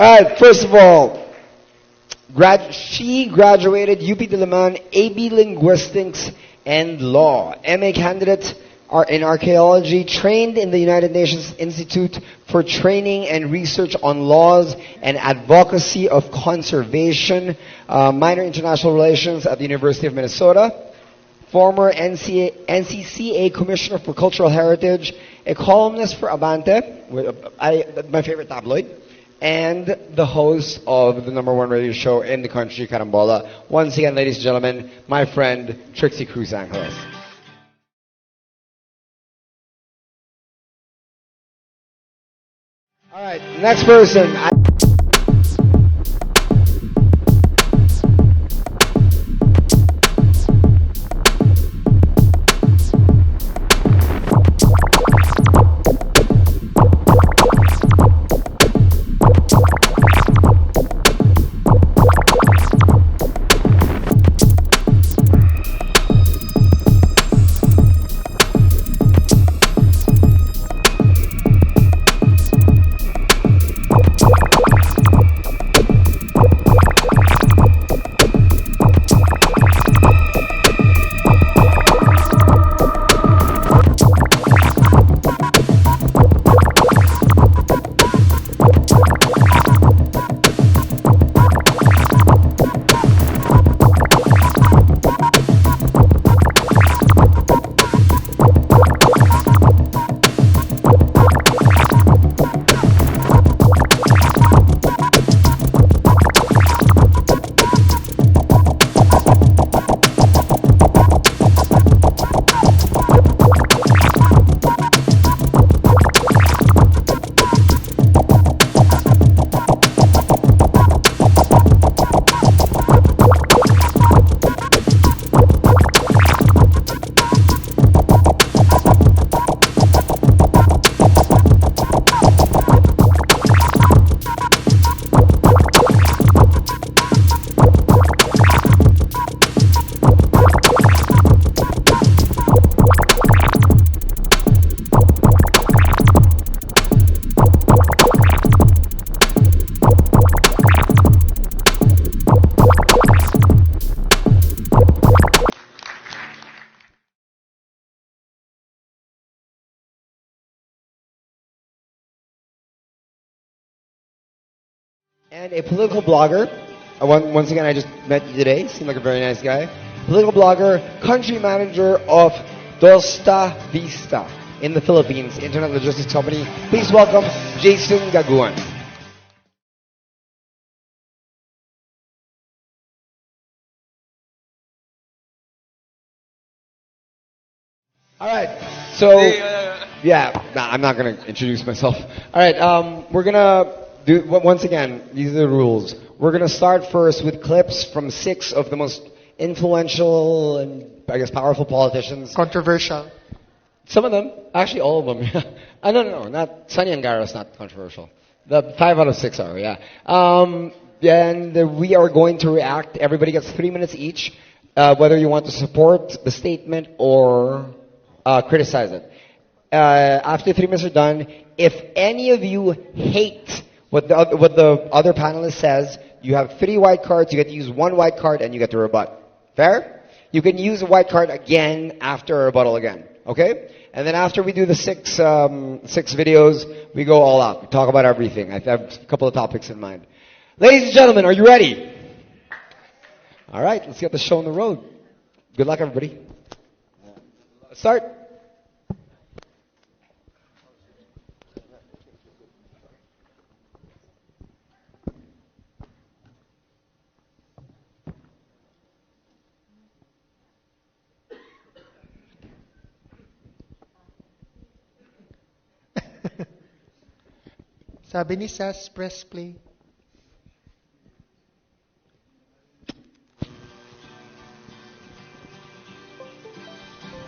Alright, first of all, she graduated UP Diliman, AB Linguistics and Law. MA candidate are in archaeology, trained in the United Nations Institute for Training and Research on Laws and Advocacy of Conservation, minor international relations at the University of Minnesota. Former NCCA Commissioner for Cultural Heritage, a columnist for Abante, my favorite tabloid, and the host of the #1 radio show in the country, Carambola. Once again, ladies and gentlemen, my friend Trixie Cruz Angeles. All right, next person. And a political blogger. Once again, I just met you today. Seemed like a very nice guy. Political blogger, country manager of Dosta Vista in the Philippines, internet logistics company. Please welcome Jason Gaguan. All right. So, I'm not going to introduce myself. All right. We're going to once again, these are the rules. We're going to start first with clips from 6 of the most influential and, I guess, powerful politicians. Controversial. Some of them. Actually, all of them. No. Not Sonny Angaro is not controversial. The 5 out of 6 are, yeah. And we are going to react. Everybody gets 3 minutes each, whether you want to support the statement or criticize it. After 3 minutes are done, if any of you hate what the other panelist says, you have 3 white cards. You get to use 1 white card, and you get to rebut. Fair? You can use a white card again after a rebuttal again. Okay? And then after we do the 6 videos, we go all out. We talk about everything. I have a couple of topics in mind. Ladies and gentlemen, are you ready? All right, let's get the show on the road. Good luck, everybody. Start. Sabi ni Sas, press play.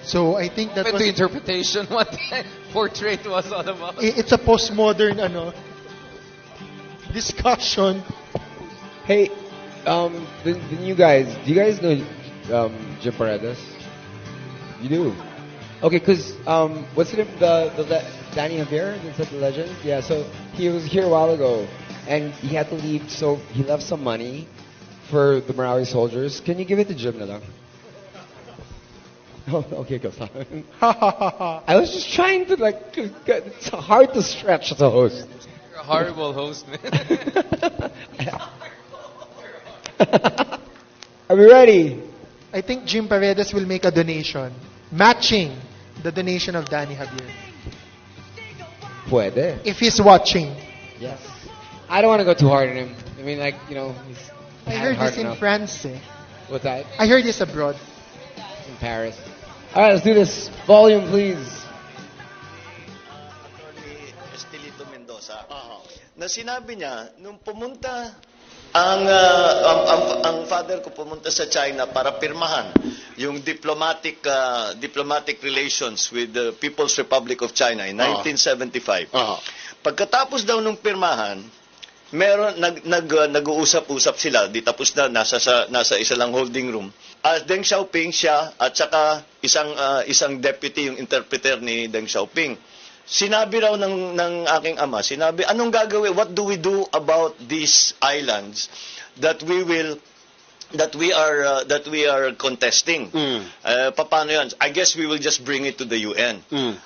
So I think that Open was to interpretation what the portrait was all about. it's a postmodern discussion. Hey, the new guys, do you guys know Jim Paredes? You do? Okay, because what's the name? The Danny Javier, is that the legend? Yeah, so he was here a while ago, and he had to leave, so he left some money for the Marawi soldiers. Can you give it to Jim na lang? Oh, okay, go. I was just trying to it's hard to stretch as a host. You're a horrible host, man. Are we ready? I think Jim Paredes will make a donation matching the donation of Danny Javier. Puede. If he's watching. Yes. I don't want to go too hard on him. I mean, he's I had heard hard this in enough. France. Eh. What's that? I heard this abroad. In Paris. All right, let's do this. Volume, please. Attorney Estelito Mendoza, na sinabi niya, nung pumunta ang father ko pumunta sa China para pirmahan yung diplomatic relations with the People's Republic of China in 1975. Pagkatapos daw nung pirmahan, meron nag-uusap-usap sila, di tapos na nasa isa lang holding room. Deng Xiaoping siya at saka isang deputy yung interpreter ni Deng Xiaoping. Sinabi raw ng aking ama, anong gagawin? What do we do about these islands that we are contesting? Paano yan? I guess we will just bring it to the UN.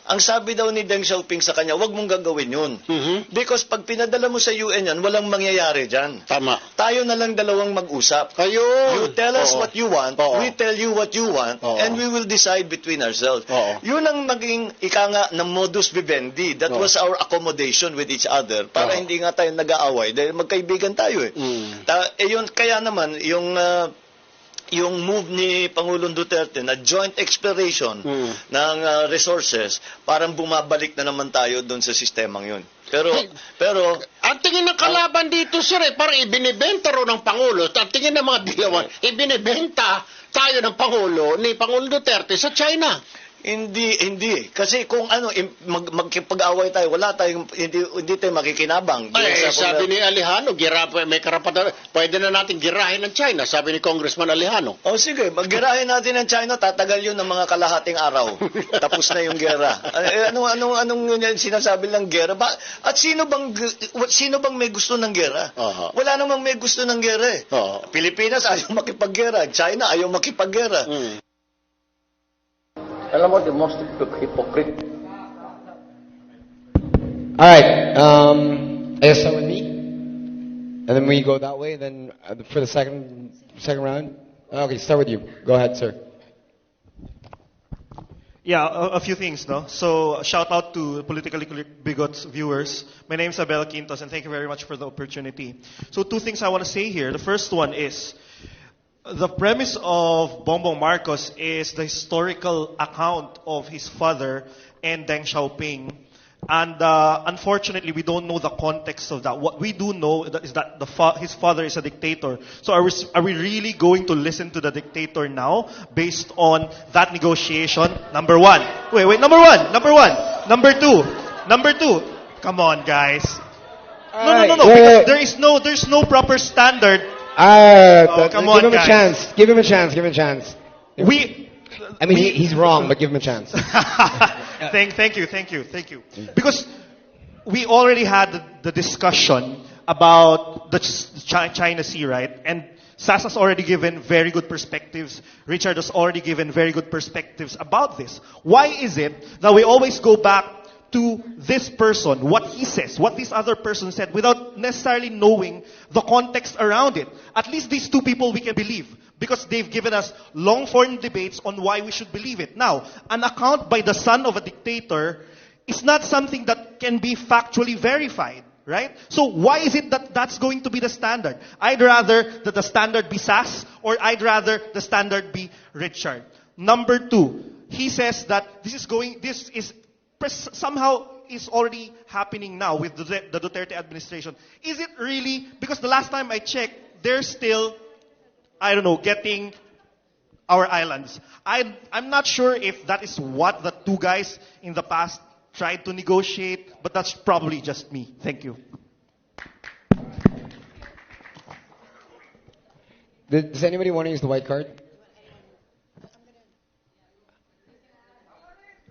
Ang sabi daw ni Deng Xiaoping sa kanya, wag mong gagawin yun. Because pag pinadala mo sa UN yan, walang mangyayari dyan. Tama. Tayo na lang dalawang mag-usap. Ayun. You tell us what you want, we tell you what you want, and we will decide between ourselves. Yun ang maging ika nga ng modus vivendi. That was our accommodation with each other para hindi nga tayo nag-aaway dahil magkaibigan tayo eh. Yun, kaya naman, yung move ni Pangulong Duterte na joint exploration ng resources, parang bumabalik na naman tayo doon sa sistemang yun. Pero ang tingin ng kalaban dito, sir, parang ibinibenta ro ng Pangulo. Ang tingin ng mga dilawan, ibinibenta tayo ng Pangulo ni Pangulong Duterte sa China. Hindi. Kasi kung magkipag-away tayo, hindi tayo makikinabang. Sabi ni Alejandro, may karapatan, pwede na natin girahin ng China, sabi ni Congressman Alejandro. Sige, maggirahin natin ng China, tatagal yun ng mga kalahating araw. Tapos na yung gera. Anong sinasabi lang gera? At sino bang may gusto ng gera? Wala namang may gusto ng gera eh. Pilipinas ayaw makipaggera, China ayaw makipaggera. Alam mo, the most hypocrite. All right. I guess start with me, and then we go that way. Then for the second round. Okay, start with you. Go ahead, sir. Yeah, a few things, no? So, shout out to Politically Bigots viewers. My name is Abel Quintos, and thank you very much for the opportunity. So, two things I want to say here. The first one is, the premise of Bongbong Marcos is the historical account of his father and Deng Xiaoping. And unfortunately, we don't know the context of that. What we do know is that his father is a dictator. So are we really going to listen to the dictator now based on that negotiation? Number one. Wait, number one. Number two. Come on, guys. No. Because there's no proper standard. Come on, give him guys. a chance. Give him a chance. He's wrong, but give him a chance. Thank you. Because we already had the discussion about the China Sea, right? And Sas has already given very good perspectives. Richard has already given very good perspectives about this. Why is it that we always go back to this person, what he says, what this other person said, without necessarily knowing the context around it? At least these two people we can believe, because they've given us long-form debates on why we should believe it. Now, an account by the son of a dictator is not something that can be factually verified, right? So why is it that that's going to be the standard? I'd rather that the standard be Sas, or I'd rather the standard be Richard. Number two, he says that somehow is already happening now with the Duterte administration. Is it really? Because the last time I checked, they're still, getting our islands. I'm not sure if that is what the two guys in the past tried to negotiate, but that's probably just me. Thank you. Does anybody want to use the white card?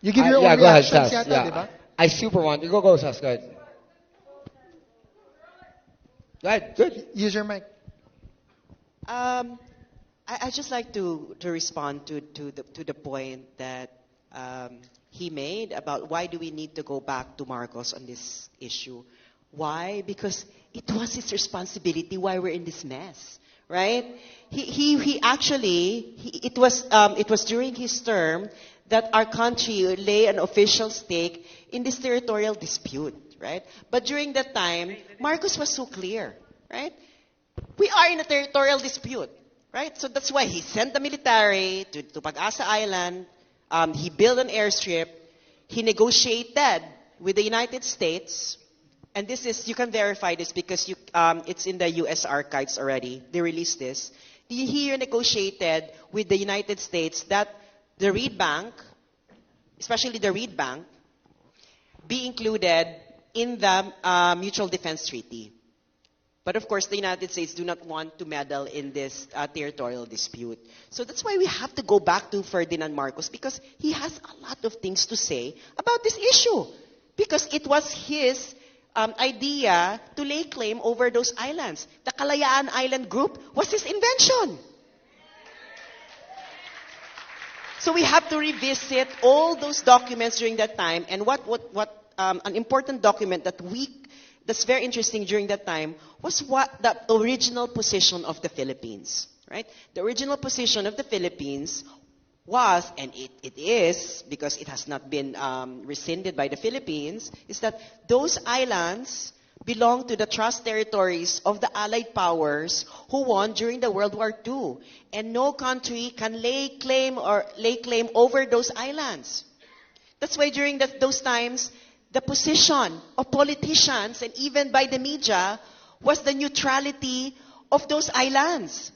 You give your own go ahead, reactions Sas. yata, di ba? I super want you. Go, Sas. Go ahead. Right, good. Use your mic. I just like to respond to the point that he made about why do we need to go back to Marcos on this issue. Why? Because it was his responsibility why we're in this mess, right? He actually it was during his term that our country lay an official stake in this territorial dispute, right? But during that time, Marcos was so clear, right? We are in a territorial dispute, right? So that's why he sent the military to Pag-asa Island. He built an airstrip. He negotiated with the United States. And this is, you can verify this because it's in the U.S. archives already. They released this. He negotiated with the United States that the Reed Bank, especially the Reed Bank, be included in the Mutual Defense Treaty. But of course, the United States do not want to meddle in this territorial dispute. So that's why we have to go back to Ferdinand Marcos, because he has a lot of things to say about this issue. Because it was his idea to lay claim over those islands. The Kalayaan Island Group was his invention. So we have to revisit all those documents during that time. And what an important document that's very interesting during that time was what the original position of the Philippines, right? The original position of the Philippines was, and it is, because it has not been rescinded by the Philippines, is that those islands belong to the trust territories of the Allied powers who won during the World War II. And no country can lay claim over those islands. That's why during those times, the position of politicians and even by the media was the neutrality of those islands.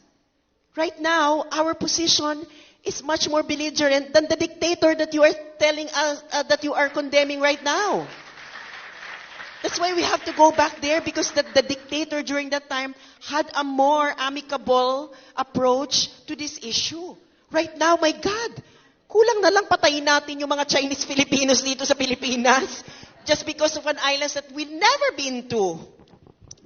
Right now, our position is much more belligerent than the dictator that you are telling us that you are condemning right now. That's why we have to go back there, because the dictator during that time had a more amicable approach to this issue. Right now, my God, kulang na lang patayin natin yung mga Chinese Filipinos dito sa Pilipinas just because of an island that we've never been to.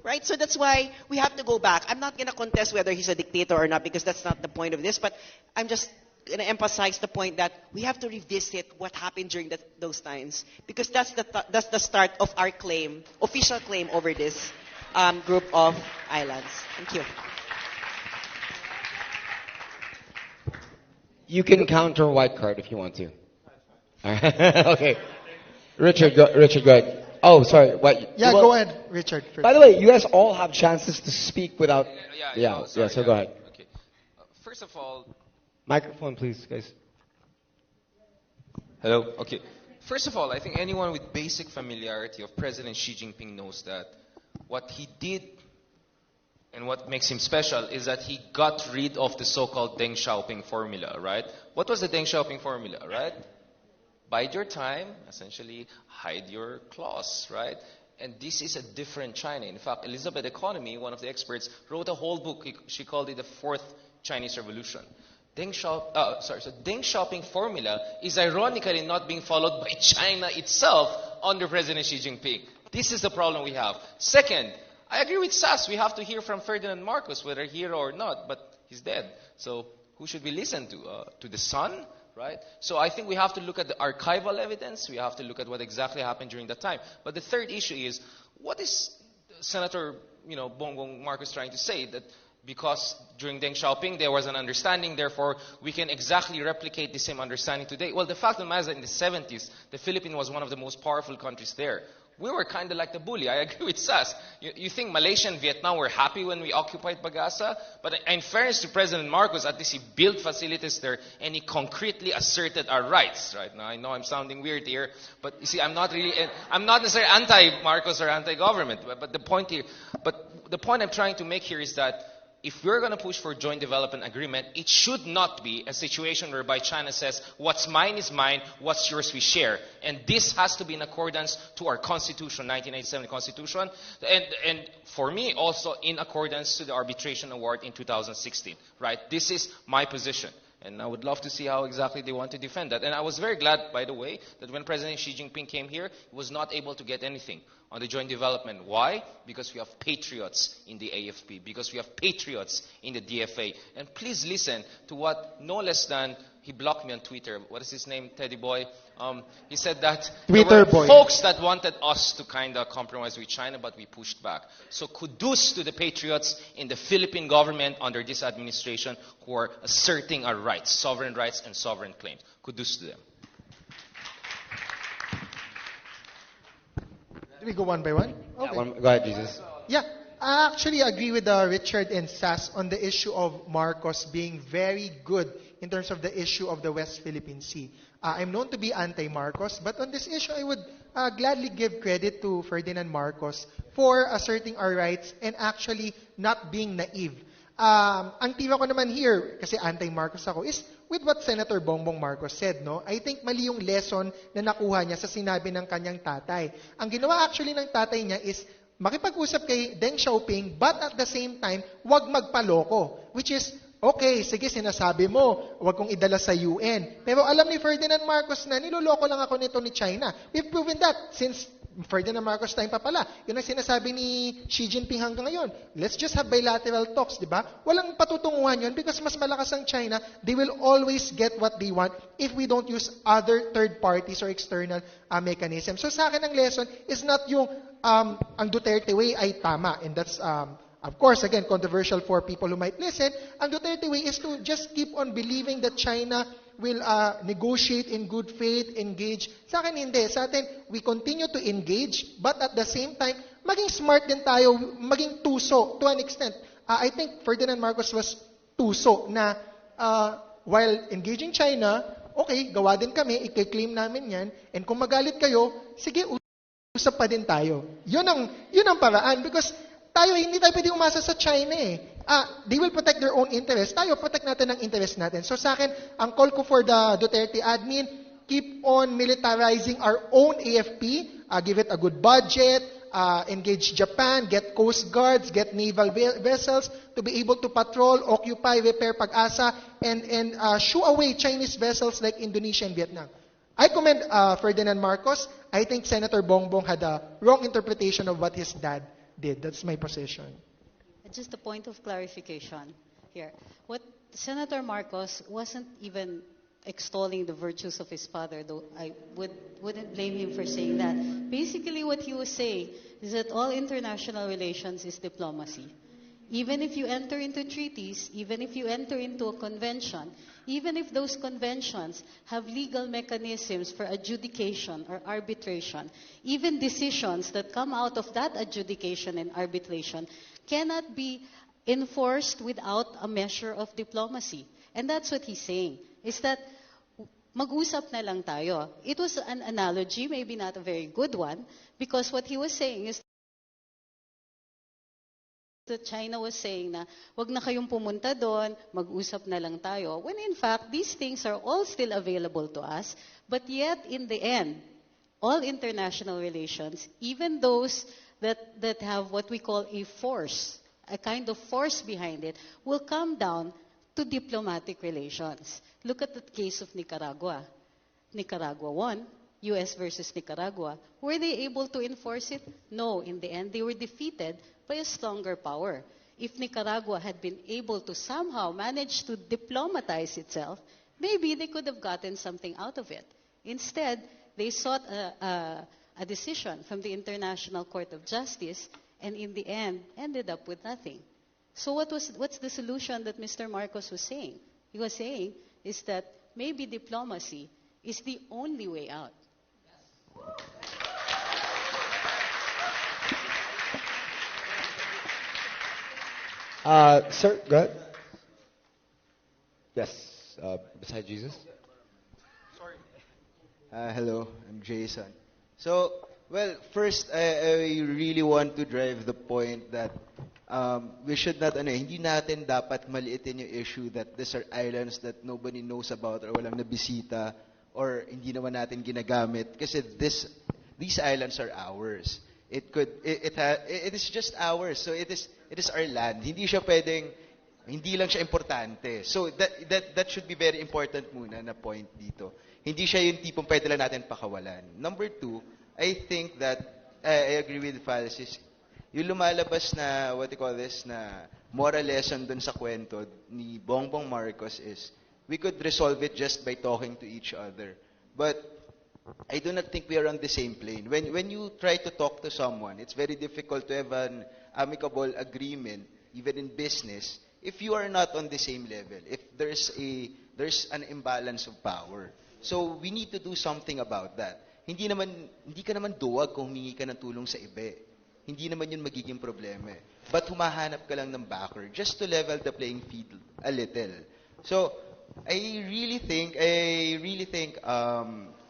Right? So that's why we have to go back. I'm not going to contest whether he's a dictator or not, because that's not the point of this, but I'm just going to emphasize the point that we have to revisit what happened during those times, because that's the start of our claim, official claim over this group of islands. Thank you. You can counter white card if you want to. All right. Okay. Richard, go ahead. Oh, sorry. What? Yeah, go ahead, Richard. By the way, you guys all have chances to speak without. So go ahead. Okay. First of all, microphone, please, guys. hello. Okay. First of all, I think anyone with basic familiarity of President Xi Jinping knows that what he did and what makes him special is that he got rid of the so-called Deng Xiaoping formula, right? What was the Deng Xiaoping formula, right? Bide your time, essentially hide your claws, right? And this is a different China. In fact, Elizabeth Economy, one of the experts, wrote a whole book. She called it the Fourth Chinese Revolution. Deng Xiaoping formula is ironically not being followed by China itself under President Xi Jinping. This is the problem we have. Second, I agree with Sass. We have to hear from Ferdinand Marcos, whether hero or not, but he's dead. So who should we listen to? To the son? Right? So I think we have to look at the archival evidence. We have to look at what exactly happened during that time. But the third issue is, what is Senator Bongbong Marcos trying to say? That because during Deng Xiaoping there was an understanding, therefore we can exactly replicate the same understanding today. Well, the fact of the matter is that in the 70s, the Philippines was one of the most powerful countries there. We were kind of like the bully. I agree with Sass. You think Malaysia and Vietnam were happy when we occupied Pag-asa? But in fairness to President Marcos, at least he built facilities there and he concretely asserted our rights. Right now, I know I'm sounding weird here, but you see, I'm not necessarily anti-Marcos or anti-government. But the point I'm trying to make here is that if we're going to push for joint development agreement, it should not be a situation whereby China says, what's mine is mine, what's yours we share. And this has to be in accordance to our constitution, 1987 constitution, and for me also in accordance to the arbitration award in 2016. Right? This is my position. And I would love to see how exactly they want to defend that. And I was very glad, by the way, that when President Xi Jinping came here, he was not able to get anything on the joint development. Why? Because we have patriots in the AFP, because we have patriots in the DFA. And please listen to what no less than, he blocked me on Twitter. What is his name? Teddy Boy. He said that Twitter there were boy. folks that wanted us to kind of compromise with China, but we pushed back. So kudos to the patriots in the Philippine government under this administration who are asserting our rights, sovereign rights and sovereign claims. Kudos to them. Do we go one by one? Yeah, go ahead, Jesus. Yeah, I actually agree with Richard and Sass on the issue of Marcos being very good in terms of the issue of the West Philippine Sea. I'm known to be anti-Marcos, but on this issue, I would gladly give credit to Ferdinand Marcos for asserting our rights and actually not being naive. Ang tira ko naman here, kasi anti-Marcos ako, is with what Senator Bongbong Marcos said, no? I think mali yung lesson na nakuha niya sa sinabi ng kanyang tatay. Ang ginawa actually ng tatay niya is makipag-usap kay Deng Xiaoping, but at the same time, wag magpaloko. Which is, okay, sige, sinasabi mo, wag kong idala sa UN. Pero alam ni Ferdinand Marcos na niloloko lang ako nito ni China. We've proven that since Ferdinand Marcos time pa pala. Yun ang sinasabi ni Xi Jinping hanggang ngayon. Let's just have bilateral talks, di ba? Walang patutunguhan yun because mas malakas ang China. They will always get what they want if we don't use other third parties or external mechanisms. So sa akin ang lesson is not yung ang Duterte way ay tama. And that's, of course, again, controversial for people who might listen. Ang Duterte way is to just keep on believing that China will negotiate in good faith, engage. Sa akin, hindi. Sa atin, we continue to engage, but at the same time, maging smart din tayo, maging tuso to an extent. I think Ferdinand Marcos was tuso na while engaging China, okay, gawa din kami, i-claim namin yan, and kung magalit kayo, sige, usap pa din tayo. Yun ang paraan because tayo, hindi tayo pwede umasa sa China eh. They will protect their own interest. Tayo, protect natin ang interest natin. So sa akin, ang call ko for the Duterte admin, keep on militarizing our own AFP, give it a good budget, engage Japan, get coast guards, get naval vessels to be able to patrol, occupy, repair Pag-asa, and shoo away Chinese vessels like Indonesia and Vietnam. I commend Ferdinand Marcos. I think Senator Bongbong had a wrong interpretation of what his dad did. That's my position. Just a point of clarification here. What Senator Marcos wasn't even extolling the virtues of his father, though I wouldn't blame him for saying that. Basically, what he was saying is that all international relations is diplomacy. Even if you enter into treaties, even if you enter into a convention, even if those conventions have legal mechanisms for adjudication or arbitration, even decisions that come out of that adjudication and arbitration cannot be enforced without a measure of diplomacy. And that's what he's saying, is that mag-usap na lang tayo. It was an analogy, maybe not a very good one, because what he was saying is that China was saying na, wag na kayong pumunta doon, mag-usap na lang tayo. When in fact, these things are all still available to us, but yet in the end, all international relations, even those that have what we call a force, a kind of force behind it, will come down to diplomatic relations. Look at the case of Nicaragua. Nicaragua won, US versus Nicaragua. Were they able to enforce it? No, in the end, they were defeated by a stronger power. If Nicaragua had been able to somehow manage to diplomatize itself, maybe they could have gotten something out of it. Instead, they sought a decision from the International Court of Justice, and in the end, ended up with nothing. So what's the solution that Mr. Marcos was saying? He was saying is that maybe diplomacy is the only way out. Sir, go ahead. Yes, beside Jesus. Hello, I'm Jason. So, well, first, I really want to drive the point that we should not, hindi natin dapat maliitin yung issue that these are islands that nobody knows about or walang nabisita or hindi naman natin ginagamit kasi these islands are ours. It is just ours. So it is our land. Hindi siya pwedeng Hindi lang siya importante. So that should be very important muna na point dito. Hindi siya yung tipong pwede lang natin pakawalan. Number two, I think that I agree with Francis. Yung lumalabas na what you call this na moral lesson dun sa kwento ni Bongbong Marcos is we could resolve it just by talking to each other. But I do not think we are on the same plane. When you try to talk to someone, it's very difficult to have an amicable agreement, even in business, if you are not on the same level, if there's an imbalance of power. So we need to do something about that. Hindi ka naman duwag kung humingi ka ng tulong sa iba. Hindi naman yun magiging problema. But humahanap ka lang ng backer just to level the playing field a little. So I really think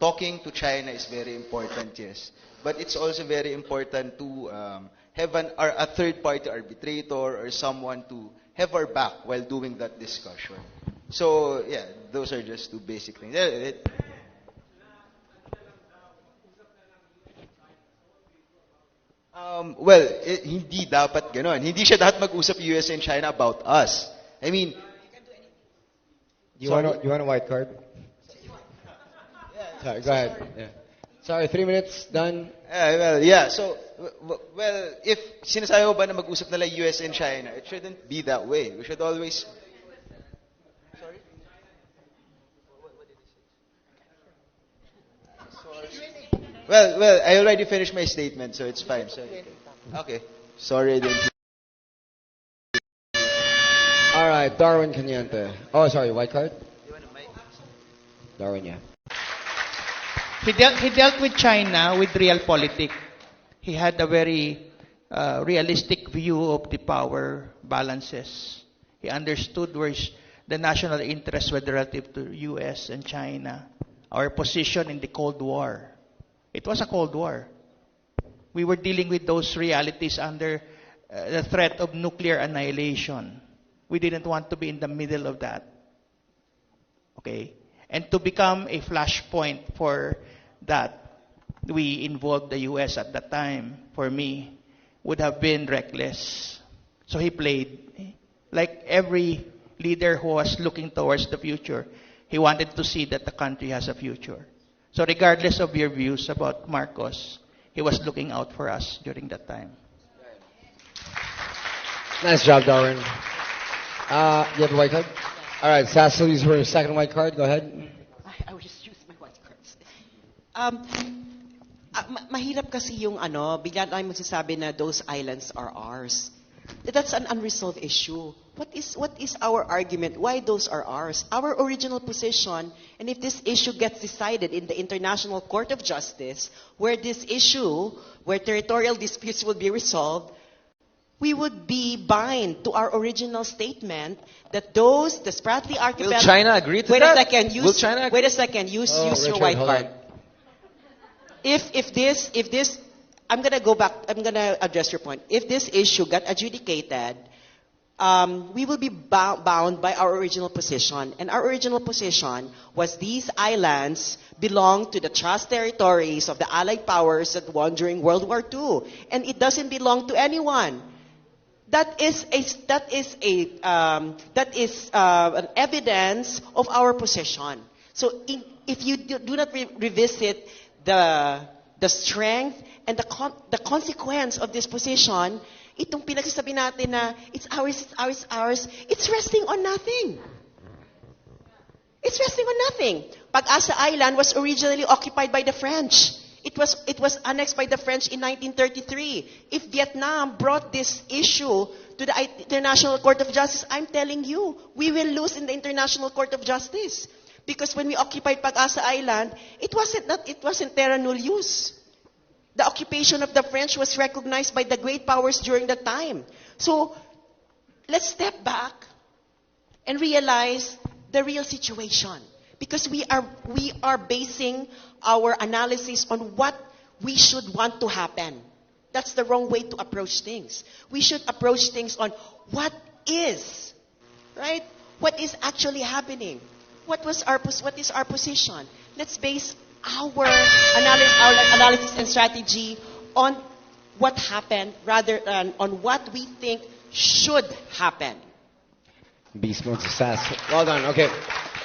talking to China is very important, yes. But it's also very important to have a third-party arbitrator or someone to have our back while doing that discussion. So, yeah, those are just two basic things. Hindi dapat ganon. Hindi siya dapat mag-usap US and China about us. I mean, you want a white card? Sorry, go ahead. Yeah. Sorry, 3 minutes, done. Yeah. So, if sinasabi mo ba na mag-usap nila US and China, it shouldn't be that way. We should always... Sorry? Well, I already finished my statement, so it's fine. So, okay. Sorry, I didn't... All right, Darwin Cañete. Oh, sorry, white card? Darwin, yeah. He dealt with China with realpolitik. He had a very realistic view of the power balances. He understood where the national interests were relative to U.S. and China. Our position in the Cold War. It was a Cold War. We were dealing with those realities under the threat of nuclear annihilation. We didn't want to be in the middle of that. Okay? And to become a flashpoint for that, we involved the U.S. at that time, for me, would have been reckless. So he played. Like every leader who was looking towards the future, he wanted to see that the country has a future. So regardless of your views about Marcos, he was looking out for us during that time. Nice job, Darwin. You have a white card? All right, Sassel, use your second white card. Go ahead. I will just use my white cards. Mahirap kasi yung bigla tayo magsasabi na those islands are ours. That's an unresolved issue. What is our argument? Why those are ours? Our original position, and if this issue gets decided in the International Court of Justice, where territorial disputes will be resolved, we would be bind to our original statement that the Spratly Archipelago... Will China agree to that? Wait a second. Use Richard, your white card. If this, I'm gonna go back. I'm gonna address your point. If this issue got adjudicated, we will be bound by our original position, and our original position was these islands belong to the trust territories of the Allied powers that won during World War II, and it doesn't belong to anyone. That is an evidence of our position. So if you do not revisit the strength and the consequence of this position, itong pinagsasabi natin na it's ours, it's resting on nothing. It's resting on nothing. Pag-asa Island was originally occupied by the French. It was annexed by the French in 1933. If Vietnam brought this issue to the International Court of Justice, I'm telling you, we will lose in the International Court of Justice. Because when we occupied Pag-asa Island, it wasn't terra nullius. The occupation of the French was recognized by the great powers during that time. So, let's step back and realize the real situation. Because we are basing our analysis on what we should want to happen. That's the wrong way to approach things. We should approach things on what is, right? What is actually happening? What is our position? Let's base our analysis and strategy on what happened rather than on what we think should happen. Beast mode success. Well done. Okay.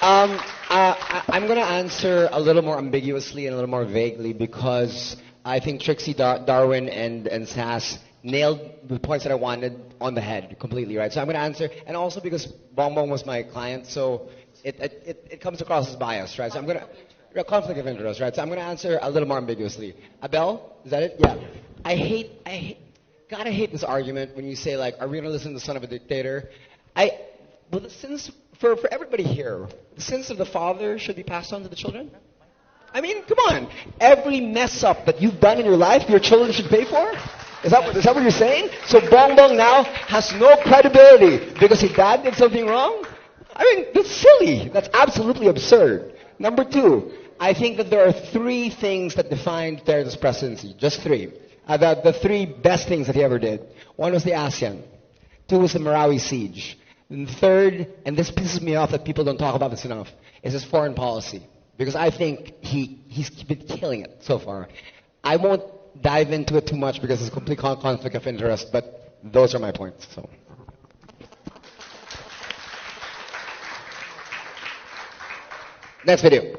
I'm going to answer a little more ambiguously and a little more vaguely because I think Trixie, Darwin, and Sass nailed the points that I wanted on the head completely, right? So I'm going to answer, and also because Bongbong was my client, so it comes across as biased, right? So I'm going to conflict of interest, right? So I'm going to answer a little more ambiguously. Abel, is that it? Yeah. I hate. God, I hate this argument when you say like, "Are we going to listen to the son of a dictator?" Well, the sins for everybody here, the sins of the father should be passed on to the children. I mean, come on. Every mess up that you've done in your life, your children should pay for. Is that what you're saying? So Bongbong now has no credibility because his dad did something wrong. I mean, that's silly. That's absolutely absurd. Number two, I think that there are three things that defined Duterte presidency. Just three. The three best things that he ever did. One was the ASEAN. Two was the Marawi siege. And third, and this pisses me off that people don't talk about this enough, is his foreign policy. Because I think he's been killing it so far. I won't dive into it too much because it's a complete conflict of interest, but those are my points. So. Next video.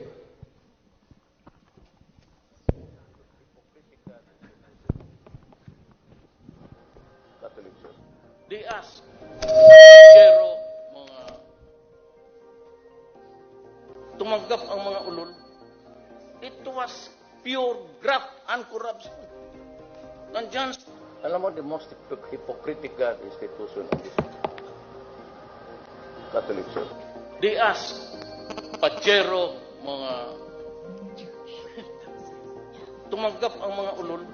They ask, Jero, tumanggap ang mga ulol. It was pure graft and corruption. Nandiyan, alam mo, the most hypocritical institution of this Catholic Church. They ask, Pachero, tumanggap ang mga ulol.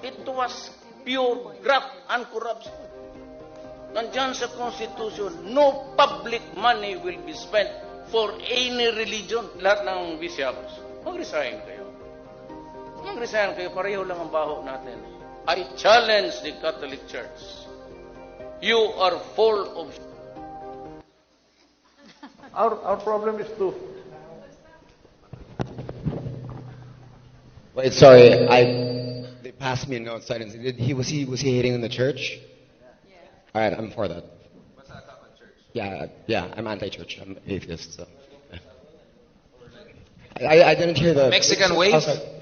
It was pure graft and corruption. Nandiyan sa Constitution, no public money will be spent for any religion. Lahat ng bishops, mag-resign kayo. Mag-resign kayo, pareho lang ang baho natin. I challenge the Catholic Church. You are full of... Our problem is to... Wait, sorry, they passed me a note, so I didn't see. Was he hating on the church? All right, I'm for that. Yeah, I'm anti-church. I'm atheist, so. I didn't hear the Mexican wave.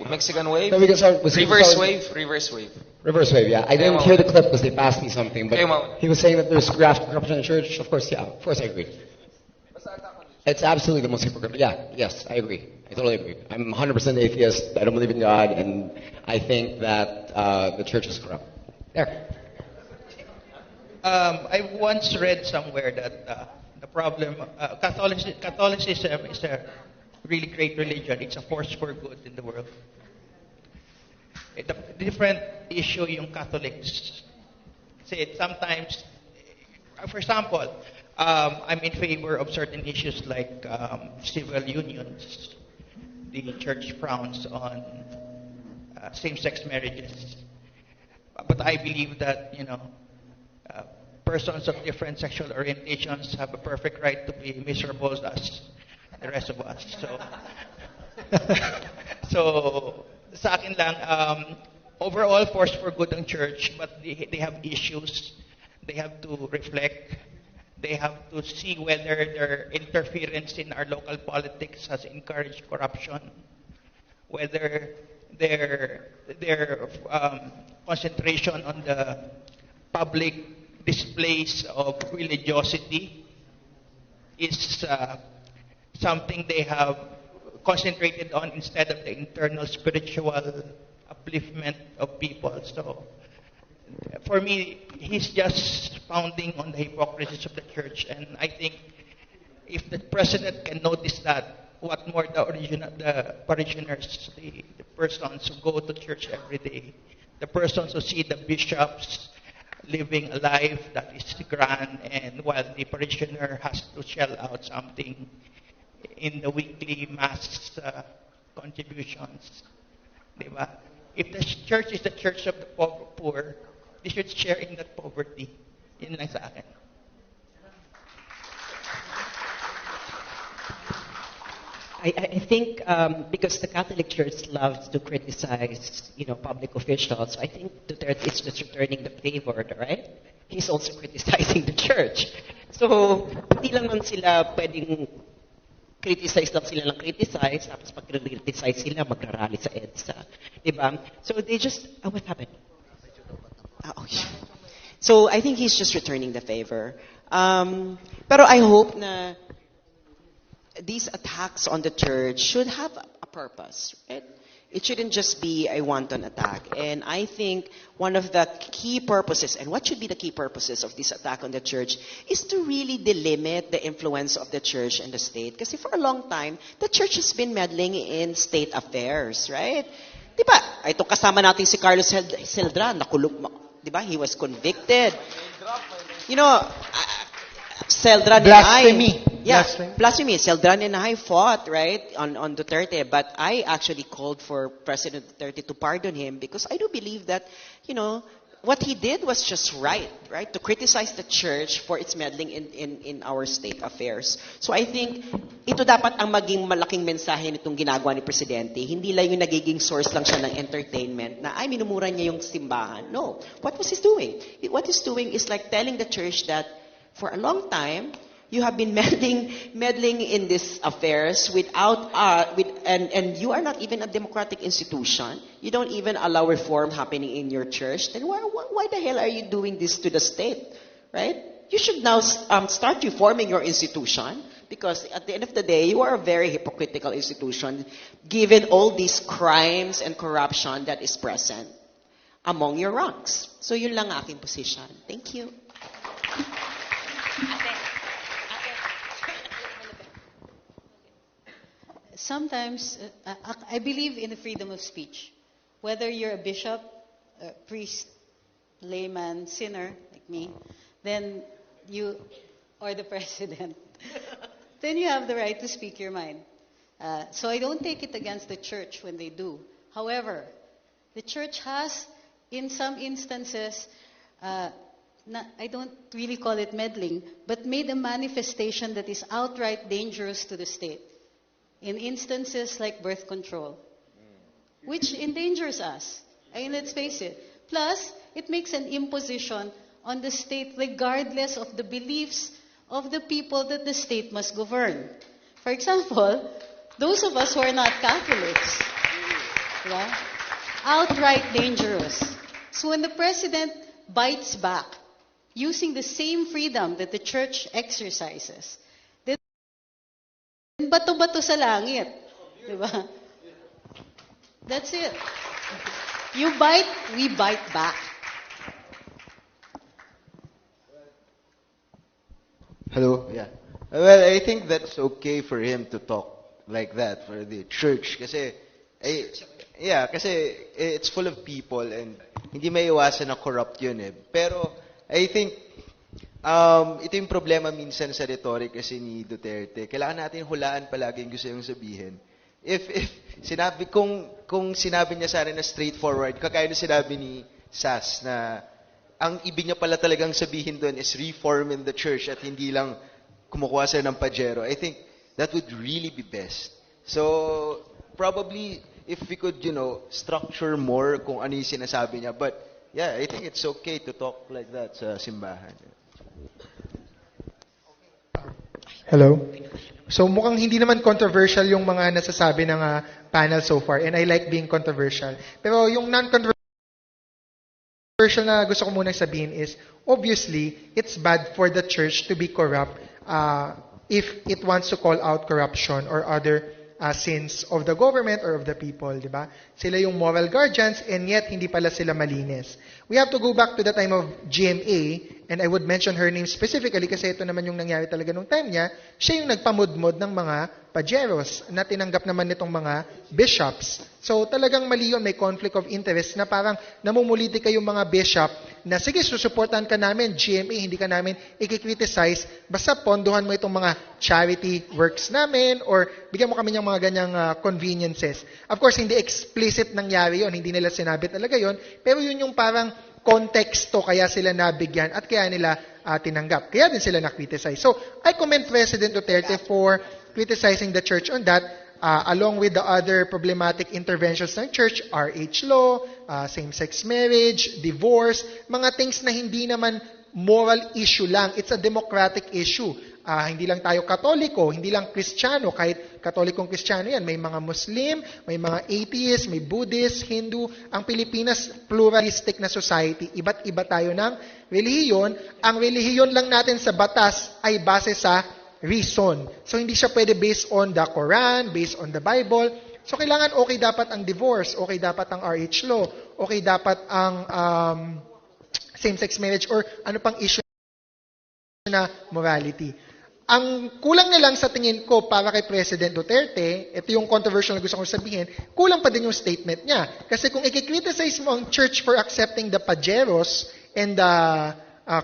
Mexican wave. No, we can start with Reverse wave. Reverse wave. Reverse wave. Yeah, I didn't hear the clip because they passed me something. But Okay, he was saying that there's graft corruption in the church. Of course, yeah. Of course, I agree. It's absolutely the most hypocritical. Yeah. Yes, I agree. I totally agree. I'm 100% atheist. I don't believe in God, and I think that the church is corrupt. There. I once read somewhere that the problem, Catholicism is a really great religion. It's a force for good in the world. The different issue yung Catholics say sometimes, for example, I'm in favor of certain issues like civil unions. The church frowns on same-sex marriages. But I believe that, persons of different sexual orientations have a perfect right to be miserable as the rest of us. So sa akin lang, overall force for good ang church, but they have issues. They have to reflect. They have to see whether their interference in our local politics has encouraged corruption, whether their concentration on the public displays of religiosity is something they have concentrated on instead of the internal spiritual upliftment of people. So, for me, he's just pounding on the hypocrisies of the church, and I think if the president can notice that, what more the parishioners, the persons who go to church every day, the persons who see the bishops living a life that is grand, and while the parishioner has to shell out something in the weekly mass contributions. Diba? If the church is the church of the poor, they should share in that poverty. Yun lang sa akin. I think because the Catholic Church loves to criticize, public officials, I think Duterte is just returning the favor, right? He's also criticizing the church. So, hindi lang man sila pwedeng criticize lang sila ng criticize, tapos pag criticize sila, magrarally sa EDSA. Diba? So, they just, what happened? Okay. So, I think he's just returning the favor. Pero I hope na these attacks on the church should have a purpose, right? It shouldn't just be a wanton attack. And I think one of the key purposes, and what should be the key purposes of this attack on the church, is to really delimit the influence of the church and the state. Kasi for a long time, the church has been meddling in state affairs, right? Diba? Ito kasama natin si Carlos Celdran, nakulong, diba? He was convicted. You know, Celdran Blasphemy. and I, yeah, blasphemy. Celdran and I fought, right, on Duterte, but I actually called for President Duterte to pardon him because I do believe that, you know, what he did was just right, to criticize the church for its meddling in our state affairs. So I think ito dapat ang maging malaking mensahe nitong ginagawa ni Presidente. Hindi lang yung nagiging source lang siya ng entertainment na ay minumura niya yung simbahan. No. What was he doing? What he's doing is like telling the church that for a long time, you have been meddling in these affairs and you are not even a democratic institution. You don't even allow reform happening in your church. Then why the hell are you doing this to the state, right? You should now start reforming your institution because at the end of the day, you are a very hypocritical institution given all these crimes and corruption that is present among your ranks. So yun lang aking position. Thank you. Sometimes, I believe in the freedom of speech. Whether you're a bishop, a priest, layman, sinner, like me, then you, or the president, then you have the right to speak your mind. So I don't take it against the church when they do. However, the church has, in some instances, I don't really call it meddling, but made a manifestation that is outright dangerous to the state. In instances like birth control, which endangers us. I mean, let's face it. Plus, it makes an imposition on the state regardless of the beliefs of the people that the state must govern. For example, those of us who are not Catholics, yeah, outright dangerous. So when the president bites back, using the same freedom that the church exercises, bato-bato sa langit. Diba? That's it. You bite, we bite back. Hello? Yeah. Well, I think that's okay for him to talk like that for the church. Kasi, kasi it's full of people and hindi may iwasan na corrupt yun eh. Pero, I think, ito yung problema minsan sa rhetoric kasi ni Duterte. Kailangan natin hulaan palagi yung gusto yung sabihin. If sinabi, kung sinabi niya sana na straightforward, kakaya na sinabi ni Sas na ang ibig niya pala talagang sabihin doon is reform in the church at hindi lang kumukuha siya ng pajero, I think that would really be best. So, probably, if we could, structure more kung ano yung sinasabi niya. But, yeah, I think it's okay to talk like that sa simbahan. Hello? So mukhang hindi naman controversial yung mga nasasabi ng panel so far and I like being controversial. Pero yung non-controversial na gusto ko munang sabihin is, obviously, it's bad for the church to be corrupt if it wants to call out corruption or other sins of the government or of the people, di ba? Sila yung moral guardians and yet hindi pala sila malinis. We have to go back to the time of GMA and I would mention her name specifically kasi ito naman yung nangyari talaga nung time niya. Siya yung nagpamudmod ng mga pajeros na tinanggap naman nitong mga bishops. So talagang mali yun, may conflict of interest na parang namumuliti kayong mga bishop na sige, susuportahan ka namin, GMA, hindi ka namin ikikriticize, basta pondohan mo itong mga charity works namin or bigyan mo kami ng mga ganyang conveniences. Of course, hindi explicit nangyari yon, hindi nila sinabi talaga yon, pero yun yung parang konteksto kaya sila nabigyan at kaya nila tinanggap. Kaya din sila na-criticize. So, I commend President Duterte for criticizing the church on that, along with the other problematic interventions ng church, RH law, same-sex marriage, divorce, mga things na hindi naman moral issue lang. It's a democratic issue. Hindi lang tayo Katoliko, hindi lang Kristiyano, kahit Katolikong Kristiyano yan. May mga Muslim, may mga atheist, may Buddhist, Hindu. Ang Pilipinas, pluralistic na society. Iba't iba tayo ng relihiyon. Ang relihiyon lang natin sa batas ay base sa reason. So hindi siya pwede based on the Quran, based on the Bible. So kailangan okay dapat ang divorce, okay dapat ang RH law, okay dapat ang same-sex marriage or ano pang issue na morality. Ang kulang na lang sa tingin ko para kay President Duterte, ito yung controversial na gusto kong sabihin, kulang pa din yung statement niya. Kasi kung i-criticize mo ang church for accepting the pajeros and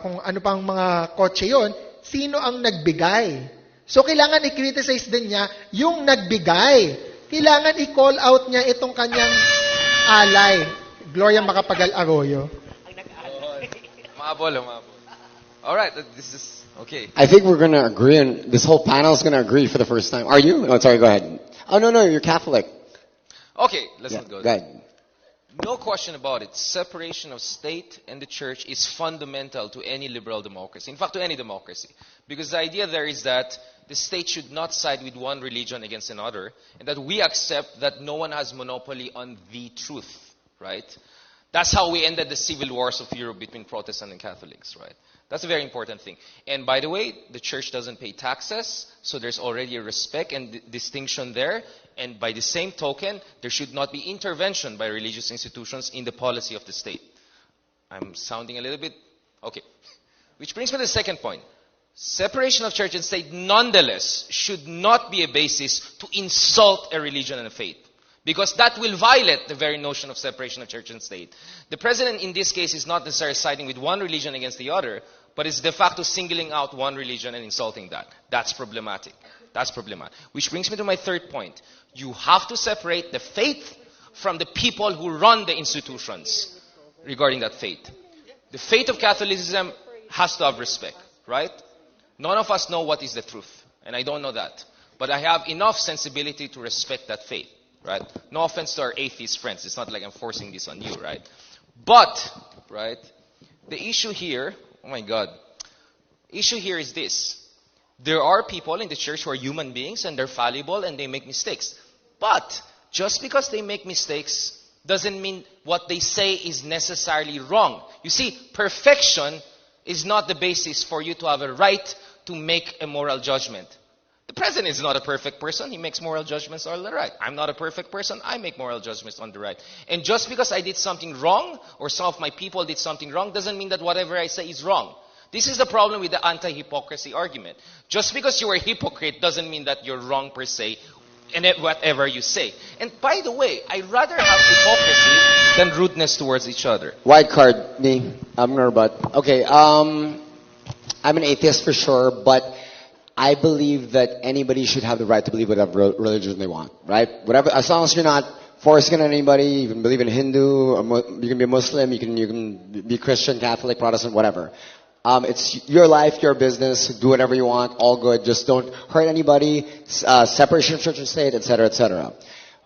kung ano pang mga kotse yon, sino ang nagbigay? So kailangan i-criticize din niya yung nagbigay. Kailangan i-call out niya itong kanyang alay, Gloria Macapagal Arroyo. All right, this is okay. I think we're going to agree, and this whole panel is going to agree for the first time. Are you? Oh, sorry, go ahead. Oh, no, you're Catholic. Okay, let's not go Go there. ahead. No question about it. Separation of state and the church is fundamental to any liberal democracy. In fact, to any democracy. Because the idea there is that the state should not side with one religion against another, and that we accept that no one has monopoly on the truth, right? That's how we ended the civil wars of Europe between Protestants and Catholics, right? That's a very important thing. And by the way, the church doesn't pay taxes, so there's already a respect and distinction there. And by the same token, there should not be intervention by religious institutions in the policy of the state. I'm sounding a little bit... Okay. Which brings me to the second point. Separation of church and state, nonetheless, should not be a basis to insult a religion and a faith. Because that will violate the very notion of separation of church and state. The president in this case is not necessarily siding with one religion against the other, but is de facto singling out one religion and insulting that. That's problematic. That's problematic. Which brings me to my third point. You have to separate the faith from the people who run the institutions regarding that faith. The faith of Catholicism has to have respect, right? None of us know what is the truth, and I don't know that. But I have enough sensibility to respect that faith. Right? No offense to our atheist friends. It's not like I'm forcing this on you, right? But, right, the issue here, oh my God, issue here is this. There are people in the church who are human beings and they're fallible and they make mistakes. But, just because they make mistakes doesn't mean what they say is necessarily wrong. You see, perfection is not the basis for you to have a right to make a moral judgment. The president is not a perfect person. He makes moral judgments on the right. I'm not a perfect person. I make moral judgments on the right. And just because I did something wrong, or some of my people did something wrong, doesn't mean that whatever I say is wrong. This is the problem with the anti-hypocrisy argument. Just because you're a hypocrite doesn't mean that you're wrong per se in whatever you say. And by the way, I'd rather have hypocrisy than rudeness towards each other. White card, me. I'm going to rebut. Okay, I'm an atheist for sure, but I believe that anybody should have the right to believe whatever religion they want, right? Whatever, as long as you're not forcing on anybody. You can believe in Hindu, you can be a Muslim, you can be Christian, Catholic, Protestant, whatever. It's your life, your business. Do whatever you want, all good. Just don't hurt anybody. Separation of church and state, etc., etc.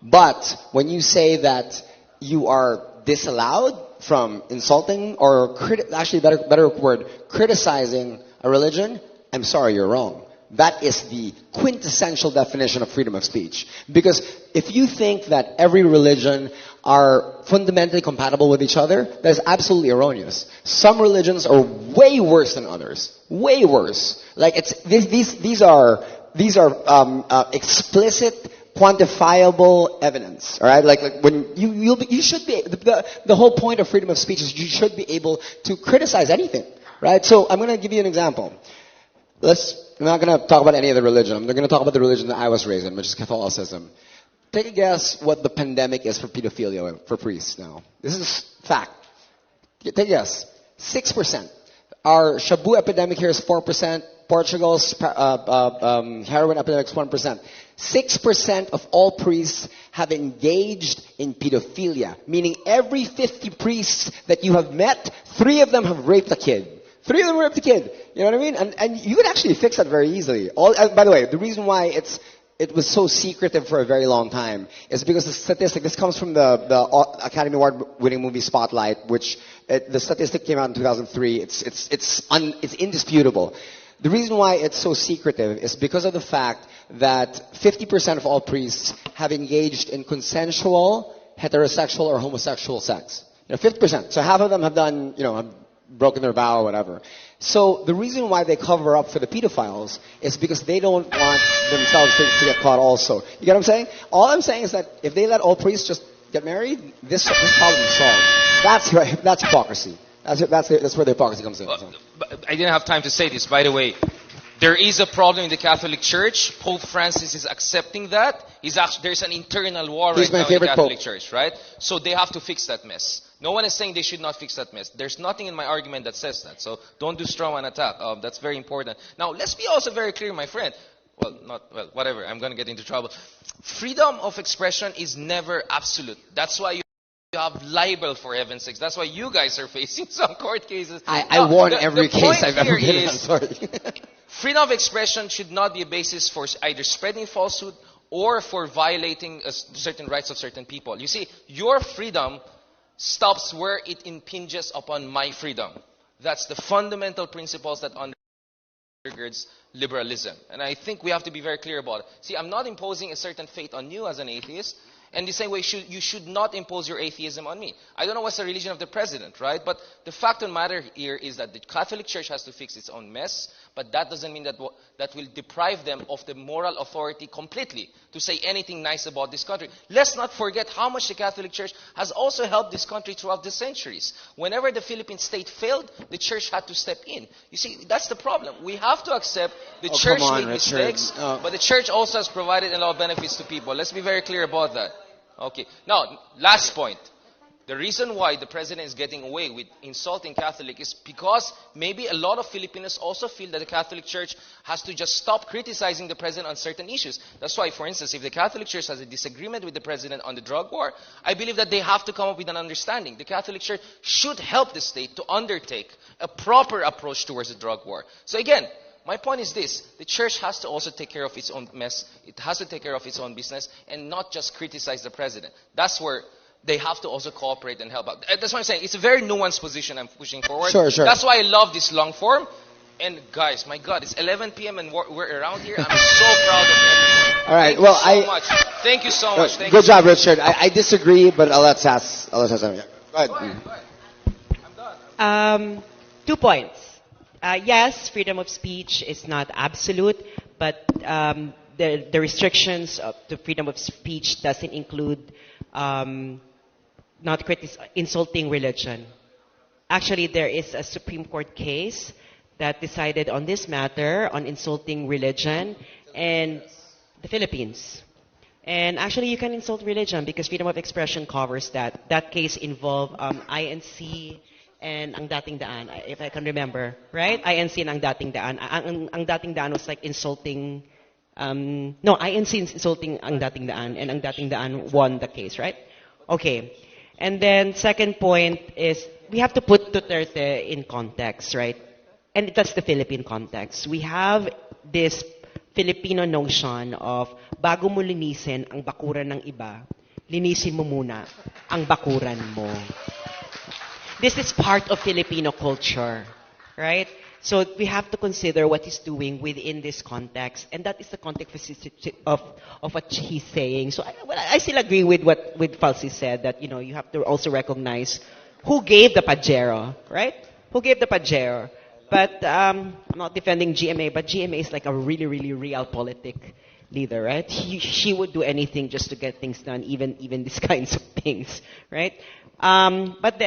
But when you say that you are disallowed from insulting or actually better word, criticizing a religion, I'm sorry, you're wrong. That is the quintessential definition of freedom of speech. Because if you think that every religion are fundamentally compatible with each other, that is absolutely erroneous. Some religions are way worse than others. Way worse. Like these are explicit, quantifiable evidence. All right, like when you should be the whole point of freedom of speech is you should be able to criticize anything. Right. So I'm going to give you an example. I'm not going to talk about any other religion. I'm going to talk about the religion that I was raised in, which is Catholicism. Take a guess what the pandemic is for pedophilia for priests now. This is fact. Take a guess. 6%. Our Shabu epidemic here is 4%. Portugal's heroin epidemic is 1%. 6% of all priests have engaged in pedophilia. Meaning every 50 priests that you have met, 3 of them have raped a kid. 3 of them raped a kid. You know what I mean? And you can actually fix that very easily. By the way, the reason why it's it was so secretive for a very long time is because the statistic, this comes from the Academy Award winning movie Spotlight, which the statistic came out in 2003. It's indisputable. The reason why it's so secretive is because of the fact that 50% of all priests have engaged in consensual, heterosexual, or homosexual sex. 50%. So half of them have done, have broken their vow or whatever. So the reason why they cover up for the pedophiles is because they don't want themselves to get caught also. You get what I'm saying? All I'm saying is that if they let all priests just get married, this problem is solved. That's right. That's hypocrisy. That's where the hypocrisy comes in. But I didn't have time to say this, by the way. There is a problem in the Catholic Church. Pope Francis is accepting that. There's an internal war right now in the Catholic Church, right? So they have to fix that mess. No one is saying they should not fix that mess. There's nothing in my argument that says that. So don't do straw man attack. That's very important. Now, let's be also very clear, my friend. Whatever. I'm going to get into trouble. Freedom of expression is never absolute. That's why you have libel, for heaven's sakes. That's why you guys are facing some court cases. I won every case I've ever been in. I'm sorry. Freedom of expression should not be a basis for either spreading falsehood or for violating certain rights of certain people. You see, your freedom stops where it impinges upon my freedom. That's the fundamental principles that undergirds liberalism. And I think we have to be very clear about it. See, I'm not imposing a certain faith on you as an atheist. And the same way, you should not impose your atheism on me. I don't know what's the religion of the president, right? But the fact of the matter here is that the Catholic Church has to fix its own mess, but that doesn't mean that will deprive them of the moral authority completely to say anything nice about this country. Let's not forget how much the Catholic Church has also helped this country throughout the centuries. Whenever the Philippine state failed, the Church had to step in. You see, that's the problem. We have to accept the Church made mistakes, but the Church also has provided a lot of benefits to people. Let's be very clear about that. Okay. Now, last point. The reason why the president is getting away with insulting Catholic is because maybe a lot of Filipinos also feel that the Catholic Church has to just stop criticizing the president on certain issues. That's why, for instance, if the Catholic Church has a disagreement with the president on the drug war, I believe that they have to come up with an understanding. The Catholic Church should help the state to undertake a proper approach towards the drug war. So again, my point is this. The church has to also take care of its own mess. It has to take care of its own business and not just criticize the president. That's where they have to also cooperate and help out. That's what I'm saying. It's a very nuanced position I'm pushing forward. Sure. That's why I love this long form. And guys, my God, it's 11 p.m. and we're around here. I'm so proud of everyone. All right. Thank you so much. Good job, Richard. I disagree, but I'll let Sass something. Go ahead. I'm done. 2 points. Yes, freedom of speech is not absolute, but the restrictions of the freedom of speech doesn't include not insulting religion. Actually, there is a Supreme Court case that decided on this matter, on insulting religion, and the Philippines. And actually, you can insult religion because freedom of expression covers that. That case involved INC and ang dating daan, if I can remember, right? INC and ang dating daan. Ang dating daan was like insulting, INC is insulting ang dating daan, and ang dating daan won the case, right? Okay. And then second point is, we have to put Duterte in context, right? And that's the Philippine context. We have this Filipino notion of, bago mo linisin ang bakuran ng iba, linisin mo muna ang bakuran mo. This is part of Filipino culture, right? So we have to consider what he's doing within this context, and that is the context of what he's saying. So I still agree with what Falsi said, that you have to also recognize who gave the Pajero, right? Who gave the Pajero? But I'm not defending GMA, but GMA is like a really, really realpolitik leader, right? She would do anything just to get things done, even these kinds of things, right? But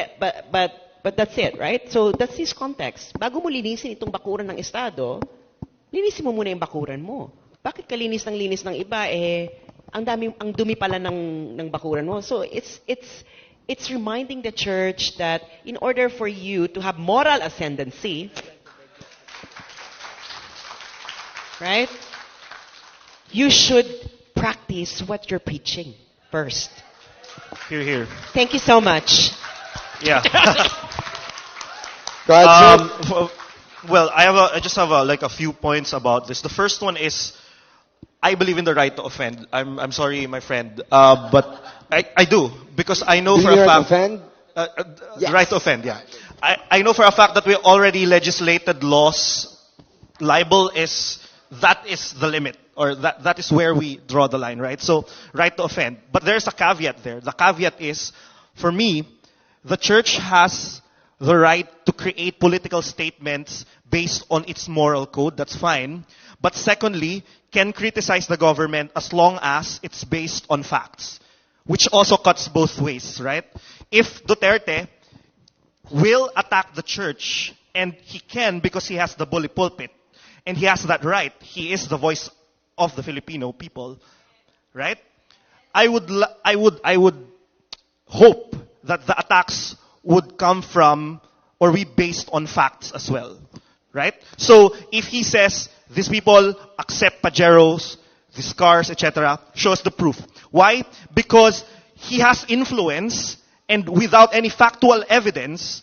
that's it, right? So that's his context. Bago mo linisin itong bakuran ng Estado, linisin mo muna yung bakuran mo. Bakit ka linis ng iba? Ang dumi pala ng bakuran mo. So it's reminding the church that in order for you to have moral ascendancy, right? You should practice what you're preaching first. Here. Thank you so much. Yeah. Go ahead, well, I just have a few points about this. The first one is, I believe in the right to offend. I'm sorry, my friend, but I do, because I know Do for you a right to fact. offend? The right to offend, yeah. I know for a fact that we already legislated laws. Libel is, that is the limit, or that is where we draw the line, right? So, right to offend. But there's a caveat there. The caveat is, for me, the church has the right to create political statements based on its moral code. That's fine. But secondly, can criticize the government as long as it's based on facts, which also cuts both ways, right? If Duterte will attack the church, and he can because he has the bully pulpit, and he has that right, he is the voice of the Filipino people, right? I would hope that the attacks would come from, or be based on facts as well, right? So if he says these people accept pajeros, discourse, etc., shows the proof. Why? Because he has influence, and without any factual evidence,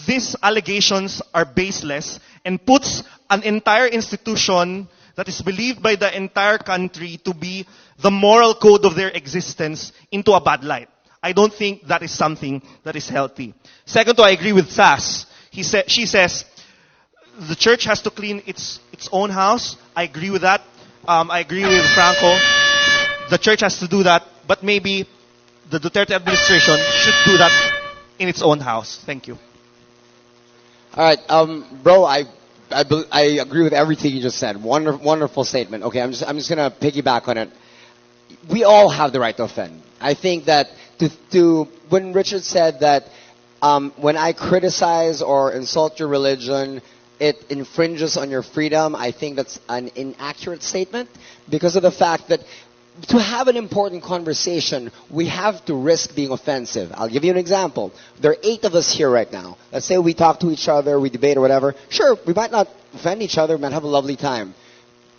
these allegations are baseless and puts an entire institution that is believed by the entire country to be the moral code of their existence into a bad light. I don't think that is something that is healthy. Second, I agree with Sass. She says the church has to clean its own house. I agree with that. I agree with Franco. The church has to do that, but maybe the Duterte administration should do that in its own house. Thank you. All right, bro. I agree with everything you just said. Wonderful statement. Okay, I'm just gonna piggyback on it. We all have the right to offend. I think that when Richard said that when I criticize or insult your religion, it infringes on your freedom, I think that's an inaccurate statement, because of the fact that to have an important conversation, we have to risk being offensive. I'll give you an example. There are 8 of us here right now. Let's say we talk to each other, we debate or whatever. Sure, we might not offend each other, we might have a lovely time.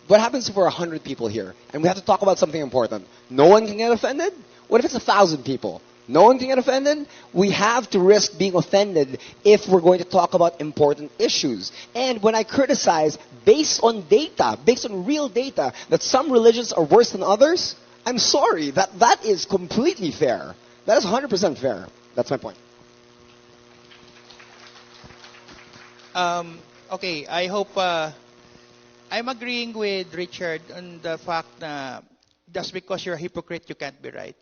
What happens if we're 100 people here and we have to talk about something important? No one can get offended? What if it's 1,000 people? No one can get offended? We have to risk being offended if we're going to talk about important issues. And when I criticize based on data, based on real data, that some religions are worse than others, I'm sorry. That is completely fair. That is 100% fair. That's my point. Okay, I hope I'm agreeing with Richard on the fact that just because you're a hypocrite, you can't be right.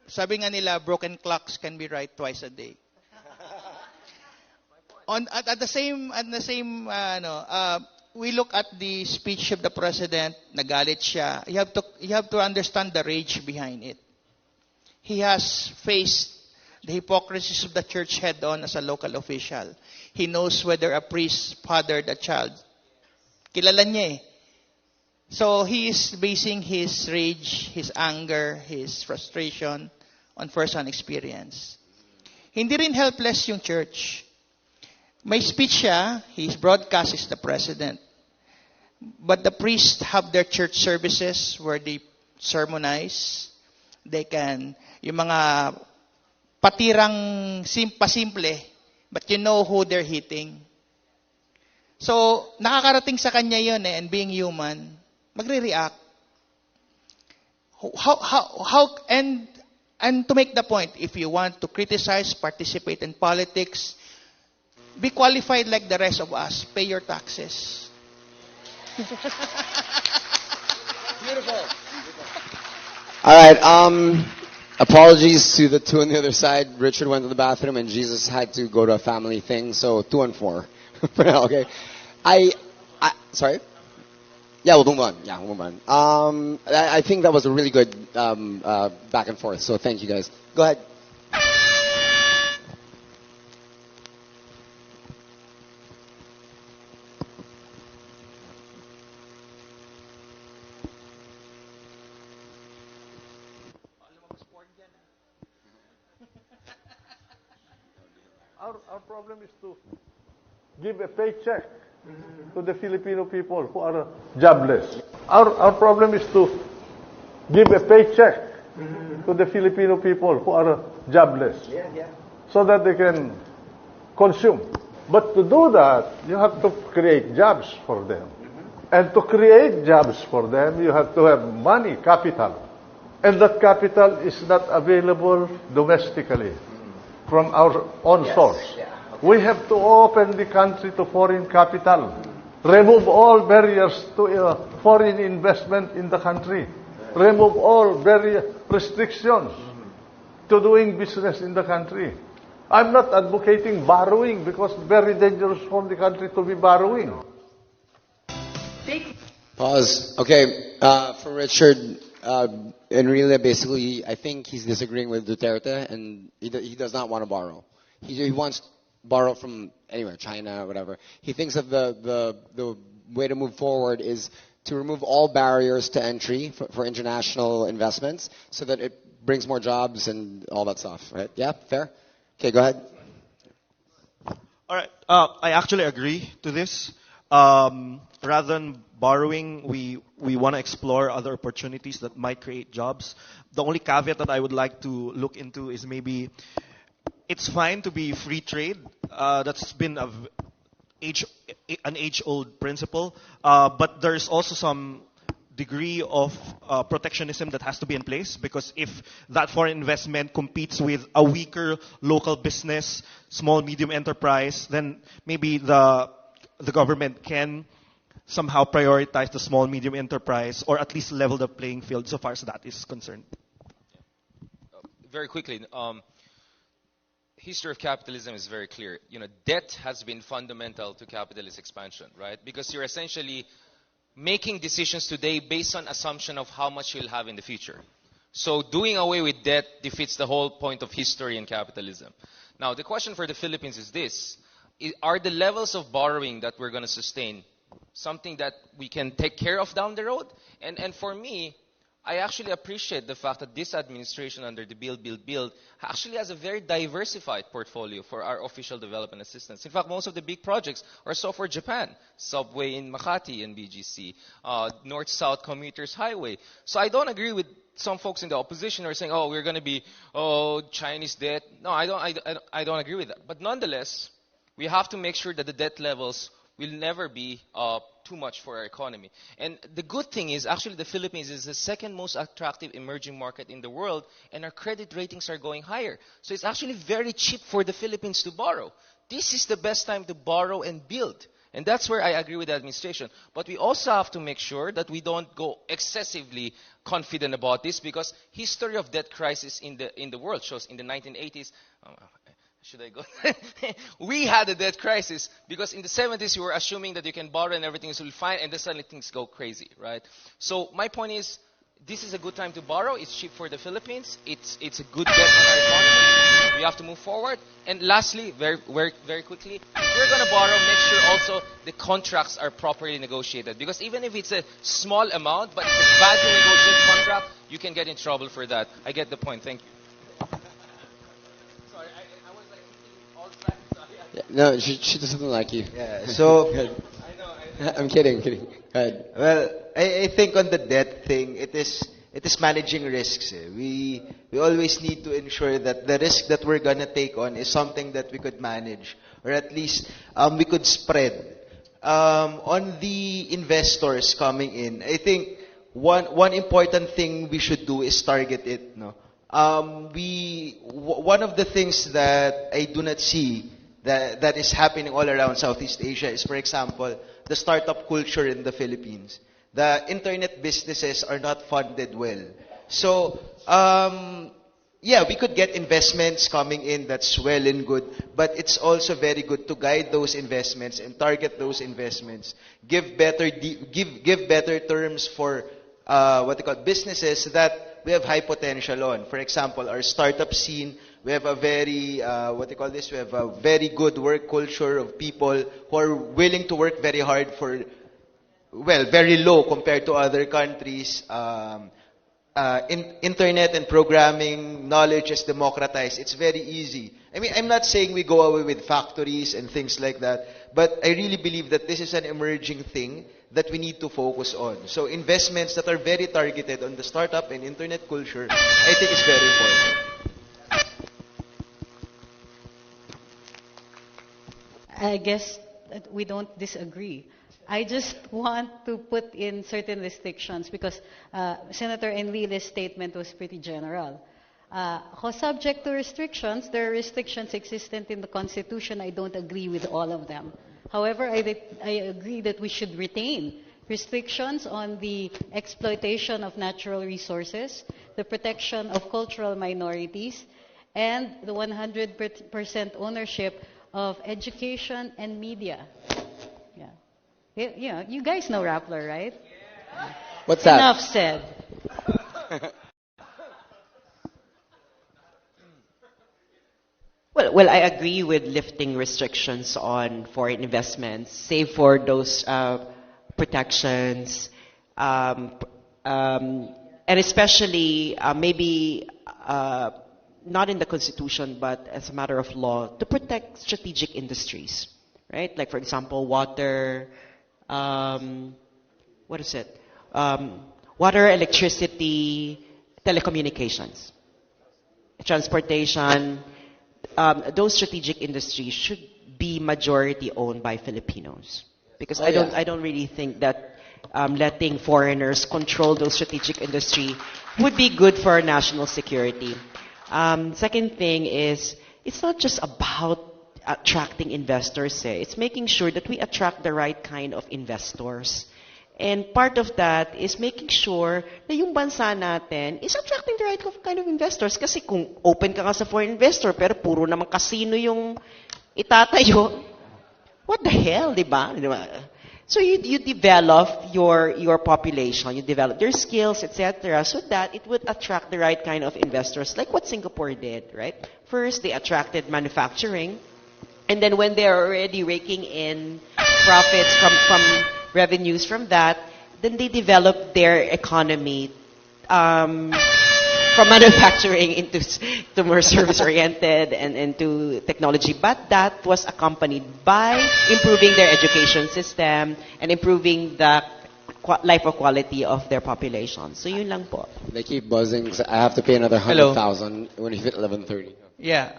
Sabi nga nila, broken clocks can be right twice a day. At the same, we look at the speech of the president. Nagalit siya. You have to understand the rage behind it. He has faced the hypocrisies of the church head on as a local official. He knows whether a priest fathered a child. Kilala niya eh. So he is basing his rage, his anger, his frustration on first-hand experience. Hindi rin helpless yung church. May speech siya, his broadcast is the president. But the priests have their church services where they sermonize. They can, yung mga patirang pasimple, but you know who they're hitting. So, nakakarating sa kanya yun and being human, magre-react. And to make the point, if you want to criticize, participate in politics, be qualified like the rest of us. Pay your taxes. Beautiful. All right. Apologies to the 2 on the other side. Richard went to the bathroom and Jesus had to go to a family thing. So 2 and 4 for now. Okay. Sorry. Yeah, we'll move on. I think that was a really good back and forth. So thank you guys. Go ahead. Our problem is to give a paycheck to the Filipino people who are jobless. Our problem is to give a paycheck to the Filipino people who are jobless, so that they can consume. But to do that, you have to create jobs for them. And to create jobs for them, you have to have money, capital. And that capital is not available domestically from our own source. We have to open the country to foreign capital. Remove all barriers to foreign investment in the country. Remove all restrictions to doing business in the country. I'm not advocating borrowing because it's very dangerous for the country to be borrowing. Pause. Okay, for Richard, Enrile basically, I think he's disagreeing with Duterte, and he does not want to borrow. He wants to borrow from anywhere, China, whatever. He thinks that the way to move forward is to remove all barriers to entry for international investments, so that it brings more jobs and all that stuff. Right? Yeah, fair. Okay, go ahead. All right. I actually agree to this. Rather than borrowing, we want to explore other opportunities that might create jobs. The only caveat that I would like to look into is maybe it's fine to be free trade. That's been an age-old principle. But there's also some degree of protectionism that has to be in place, because if that foreign investment competes with a weaker local business, small, medium enterprise, then maybe the government can somehow prioritize the small, medium enterprise, or at least level the playing field so far as that is concerned. Very quickly, history of capitalism is very clear. Debt has been fundamental to capitalist expansion, right? Because you're essentially making decisions today based on assumption of how much you'll have in the future. So doing away with debt defeats the whole point of history and capitalism. Now, the question for the Philippines is this. Are the levels of borrowing that we're going to sustain something that we can take care of down the road? And for me, I actually appreciate the fact that this administration under the Build actually has a very diversified portfolio for our official development assistance. In fact, most of the big projects are so for Japan. Subway in Makati and BGC, North-South Commuters Highway. So I don't agree with some folks in the opposition who are saying, we're going to be, Chinese debt. No, I don't agree with that. But nonetheless, we have to make sure that the debt levels will never be too much for our economy. And the good thing is, actually, the Philippines is the second most attractive emerging market in the world, and our credit ratings are going higher. So it's actually very cheap for the Philippines to borrow. This is the best time to borrow and build. And that's where I agree with the administration. But we also have to make sure that we don't go excessively confident about this, because history of debt crisis in the world shows in the 1980s, should I go? We had a debt crisis because in the 70s you were assuming that you can borrow and everything will be fine, and then suddenly things go crazy, right? So my point is, this is a good time to borrow. It's cheap for the Philippines. It's a good bet on our economy. We have to move forward. And lastly, very quickly, if we're going to borrow, make sure also the contracts are properly negotiated. Because even if it's a small amount, but it's a badly negotiated contract, you can get in trouble for that. I get the point. Thank you. No, she doesn't like you. Yeah, so I'm kidding. Go ahead. Well, I think on the debt thing, it is managing risks. We always need to ensure that the risk that we're gonna take on is something that we could manage, or at least we could spread. On the investors coming in, I think one important thing we should do is target it. No, one of the things that I do not see that is happening all around Southeast Asia is, for example, the startup culture in the Philippines. The internet businesses are not funded well. So, we could get investments coming in, that's well and good, but it's also very good to guide those investments and target those investments. Give better terms for businesses that we have high potential on. For example, our startup scene, we have a very, we have a very good work culture of people who are willing to work very hard for, very low compared to other countries. Internet and programming knowledge is democratized. It's very easy. I mean, I'm not saying we go away with factories and things like that, but I really believe that this is an emerging thing that we need to focus on. So investments that are very targeted on the startup and internet culture, I think is very important. I guess that we don't disagree. I just want to put in certain restrictions because Senator Enrile's statement was pretty general. Subject to restrictions, there are restrictions existent in the Constitution. I don't agree with all of them. However, I agree that we should retain restrictions on the exploitation of natural resources, the protection of cultural minorities, and the 100% ownership of education and media. Yeah, you guys know Rappler, right? What's that? Enough said. Well, I agree with lifting restrictions on foreign investments, save for those protections, and especially maybe not in the Constitution, but as a matter of law, to protect strategic industries, right? Like, for example, water, what is it? Water, electricity, telecommunications, transportation. Those strategic industries should be majority owned by Filipinos, because I don't really think that letting foreigners control those strategic industry would be good for our national security. Second thing is, it's not just about attracting investors. It's making sure that we attract the right kind of investors. And part of that is making sure na yung bansa natin is attracting the right kind of investors. Kasi kung open ka nga sa foreign investor, pero puro naman casino yung itatayo, what the hell, di ba? So you develop your population, you develop their skills, etc., so that it would attract the right kind of investors, like what Singapore did, right? First, they attracted manufacturing, and then when they're already raking in profits from revenues from that, then they developed their economy from manufacturing to more service-oriented and into technology. But that was accompanied by improving their education system and improving the life of quality of their population. So yun lang po. They keep buzzing. So I have to pay another 100,000 when you hit 11:30. Yeah.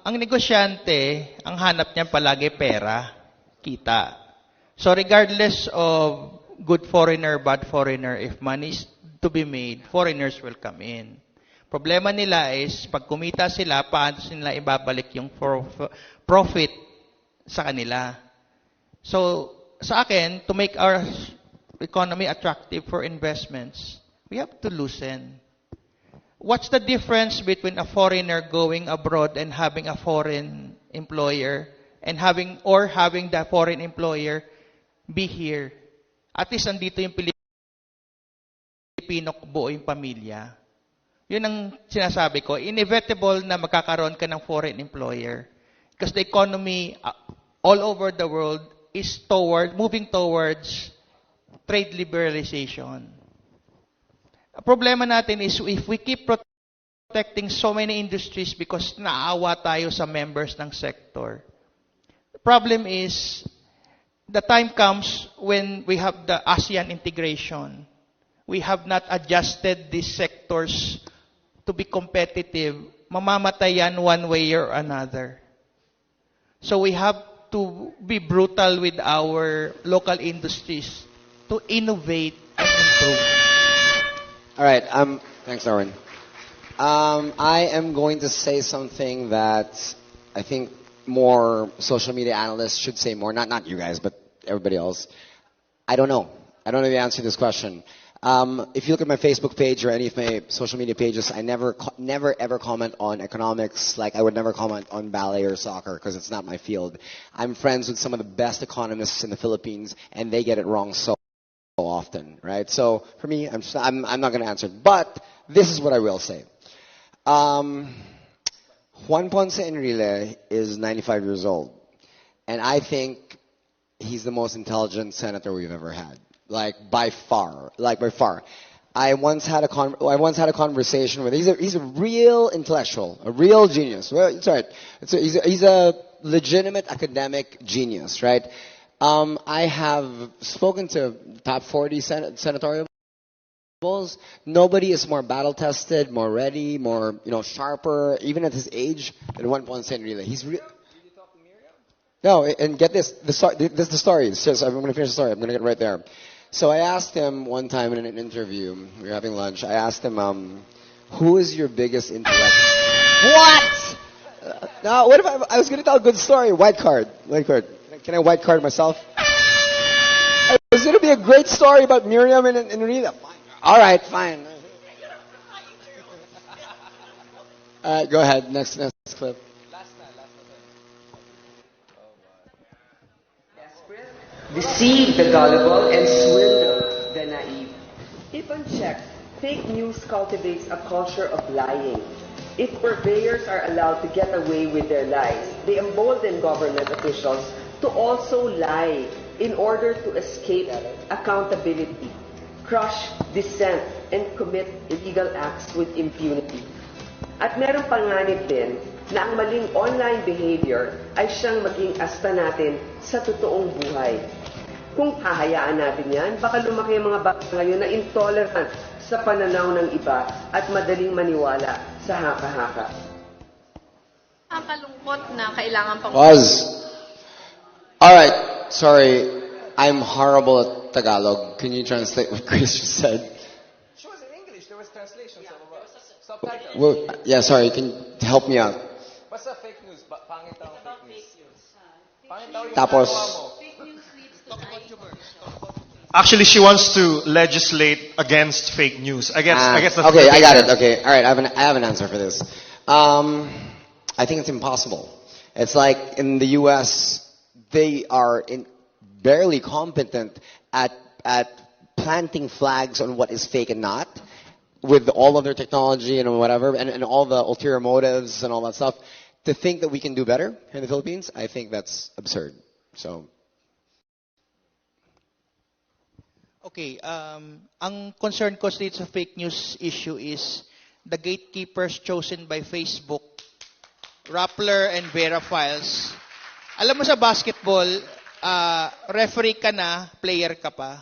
Ang negosyante, ang hanap niya palagi pera, kita. So regardless of good foreigner, bad foreigner, if money is to be made, foreigners will come in. Problema nila is, pag kumita sila, paano nila ibabalik yung profit sa kanila. So, sa akin, to make our economy attractive for investments, we have to loosen. What's the difference between a foreigner going abroad and having a foreign employer and having the foreign employer be here? At least andito yung Pilipino buo yung pamilya. Yun ang sinasabi ko. Inevitable na magkakaroon ka ng foreign employer. Because the economy all over the world is moving towards trade liberalization. Ang problema natin is if we keep protecting so many industries because naawa tayo sa members ng sector. The problem is, the time comes when we have the ASEAN integration. We have not adjusted these sectors to be competitive. Mamamatay yan one way or another. So we have to be brutal with our local industries to innovate and improve. All right. Thanks, Darwin. I am going to say something that I think more social media analysts should say more. Not you guys, but everybody else. I don't know. I don't know the answer to this question. If you look at my Facebook page or any of my social media pages, I never ever comment on economics. Like I would never comment on ballet or soccer because it's not my field. I'm friends with some of the best economists in the Philippines, and they get it wrong so often, right? So for me, I'm not going to answer. But this is what I will say. Juan Ponce Enrile is 95 years old, and I think he's the most intelligent senator we've ever had. By far. I once had a conversation with. He's a real intellectual, a real genius. Well, it's all right. He's a legitimate academic genius, right? I have spoken to top 40 senatorial. Nobody is more battle tested, more ready, more sharper, even at his age, than Juan Ponce Enrile. No, and get this. This is the story. It's just, I'm going to finish the story. I'm going to get right there. So I asked him one time in an interview. We were having lunch. I asked him, who is your biggest intellectual? What? No, what if I was going to tell a good story? White card. White card. Can I white card myself? It was going to be a great story about Miriam and Rita. All right, fine. All right, go ahead. Next clip. Deceive the gullible and swindle the naive. If unchecked, fake news cultivates a culture of lying. If purveyors are allowed to get away with their lies, they embolden government officials to also lie in order to escape accountability, crush dissent, and commit illegal acts with impunity. At merong panganib din na ang maling online behavior ay siyang maging asta natin sa totoong buhay. Kung hahayaan natin yan, baka lumaki ang mga bata ngayon na intolerant sa pananaw ng iba at madaling maniwala sa haka-haka. Ang kalungkot na kailangan pang... Pause. All right. Sorry. I'm horrible at Tagalog. Can you translate what Chris just said? She was in English. There was translation. Subtitle. Well, yeah, sorry. Can you help me out? Basta fake news. Pangit ang fake news. Pangit daw yung Tapos... ginagawa mo. Actually, she wants to legislate against fake news. I guess that's okay, the I got thing. it. Okay, all right. I have an answer for this. I think it's impossible. It's like in the U.S., they are barely competent at planting flags on what is fake and not, with all of their technology and whatever, and all the ulterior motives and all that stuff. To think that we can do better in the Philippines, I think that's absurd. So. Okay, ang concern ko dito sa fake news issue is the gatekeepers chosen by Facebook, Rappler and Vera Files. Alam mo sa basketball, referee ka na, player ka pa.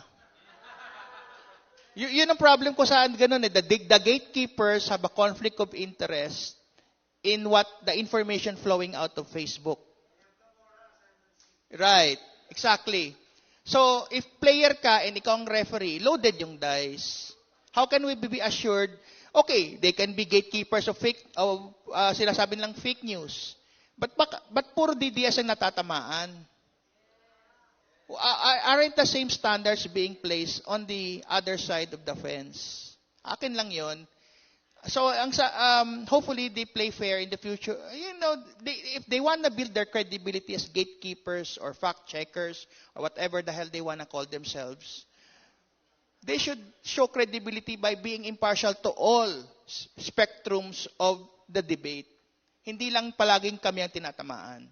Yun ang problem ko saan ganun eh. The gatekeepers have a conflict of interest in what the information flowing out of Facebook. Right, exactly. So, if player ka and ikaw ang referee, loaded yung dice. How can we be assured, okay, they can be gatekeepers of sinasabi nilang fake news. But puro DDS ang natatamaan? Aren't the same standards being placed on the other side of the fence? Akin lang yon. So, hopefully they play fair in the future. You know, if they want to build their credibility as gatekeepers or fact checkers or whatever the hell they want to call themselves, they should show credibility by being impartial to all spectrums of the debate. Hindi lang palaging kami ang tinatamaan.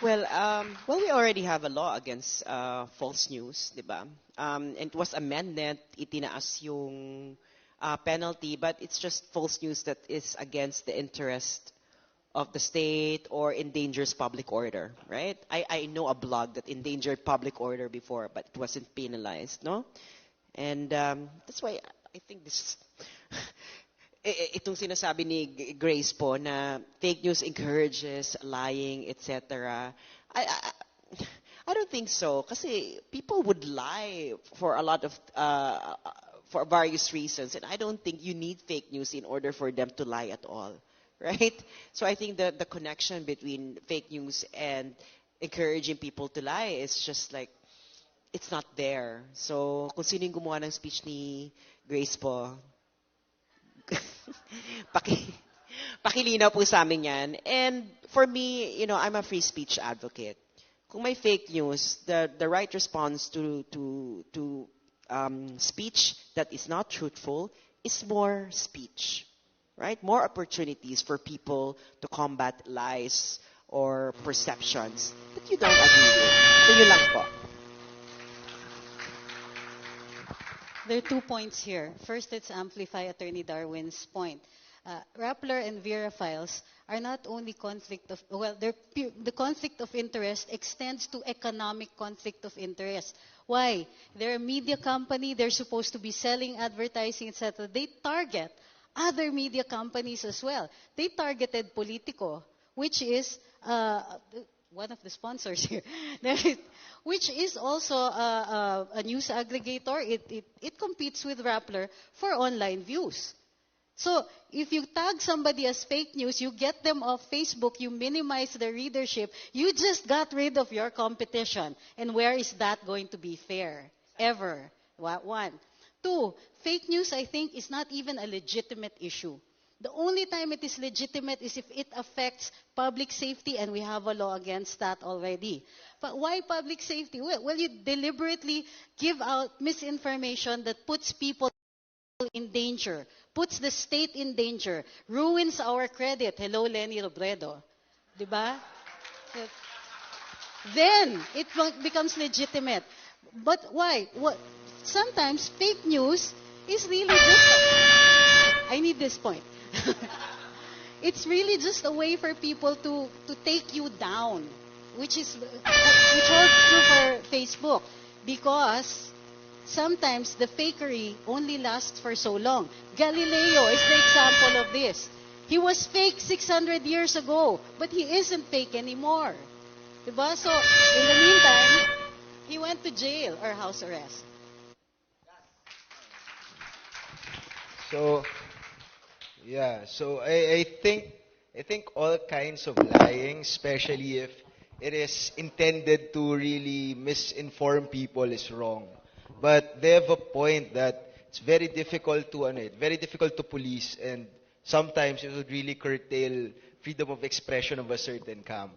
Well, we already have a law against false news, di ba? And it was amended, itinaas yung penalty, but it's just false news that is against the interest of the state or endangers public order, right? I know a blog that endangered public order before, but it wasn't penalized, no? And that's why I think this... Itong sinasabi ni Grace po na fake news encourages lying, etc. I don't think so. Kasi people would lie for a lot of for various reasons, and I don't think you need fake news in order for them to lie at all, right? So I think the connection between fake news and encouraging people to lie is just like it's not there. So kung sino yung gumawa ng speech ni Grace po, pakilinaw po sa amin yan. And for me, you know, I'm a free speech advocate. Kung may fake news, the right response to speech that is not truthful is more speech, right? More opportunities for people to combat lies or perceptions that you don't agree with. So yun lang po. There are 2 points here. First, let's amplify Attorney Darwin's point. Rappler and Vera files are not only the conflict of interest extends to economic conflict of interest. Why? They're a media company. They're supposed to be selling advertising, etc. They target other media companies as well. They targeted Politico which is one of the sponsors here, which is also a news aggregator. It competes with Rappler for online views. So if you tag somebody as fake news, you get them off Facebook, you minimize their readership, you just got rid of your competition. And where is that going to be fair? Ever. One. Two, fake news, I think, is not even a legitimate issue. The only time it is legitimate is if it affects public safety, and we have a law against that already. But why public safety? Well, you deliberately give out misinformation that puts people in danger, puts the state in danger, ruins our credit. Hello, Lenny Robredo. Diba? Then it becomes legitimate. But why? Sometimes fake news is really just... I need this point. It's really just a way for people to take you down, which holds true for Facebook, because sometimes the fakery only lasts for so long. Galileo is the example of this. He was fake 600 years ago, but he isn't fake anymore. Diba? So, in the meantime, he went to jail or house arrest. So, yeah, so I think all kinds of lying, especially if it is intended to really misinform people, is wrong. But they have a point that it's very difficult to police, and sometimes it would really curtail freedom of expression of a certain camp.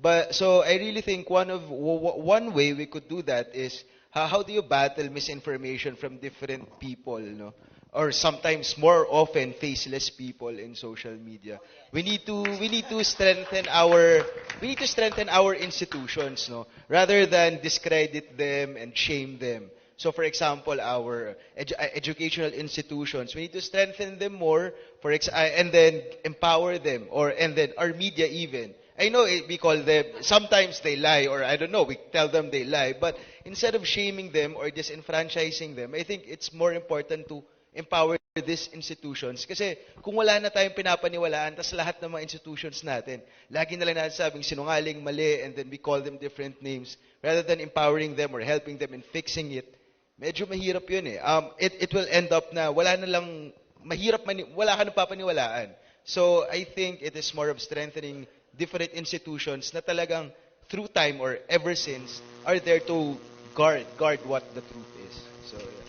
But so I really think one way we could do that is how do you battle misinformation from different people, or sometimes more often faceless people in social media. We need to strengthen our institutions, rather than discredit them and shame them. So, for example, our educational institutions, we need to strengthen them more, and then empower them, and then our media even. I know we call them, sometimes they lie, or I don't know, we tell them they lie, but instead of shaming them or disenfranchising them, I think it's more important to empower these institutions. Kasi kung wala na tayong pinapaniwalaan, tas lahat ng mga institutions natin, lagi na lang natin sabing sinungaling, mali, and then we call them different names, rather than empowering them or helping them in fixing it, medyo mahirap yun eh. It will end up na wala na lang, wala ka na papaniwalaan. So I think it is more of strengthening different institutions na talagang through time or ever since are there to guard what the truth is. So yeah.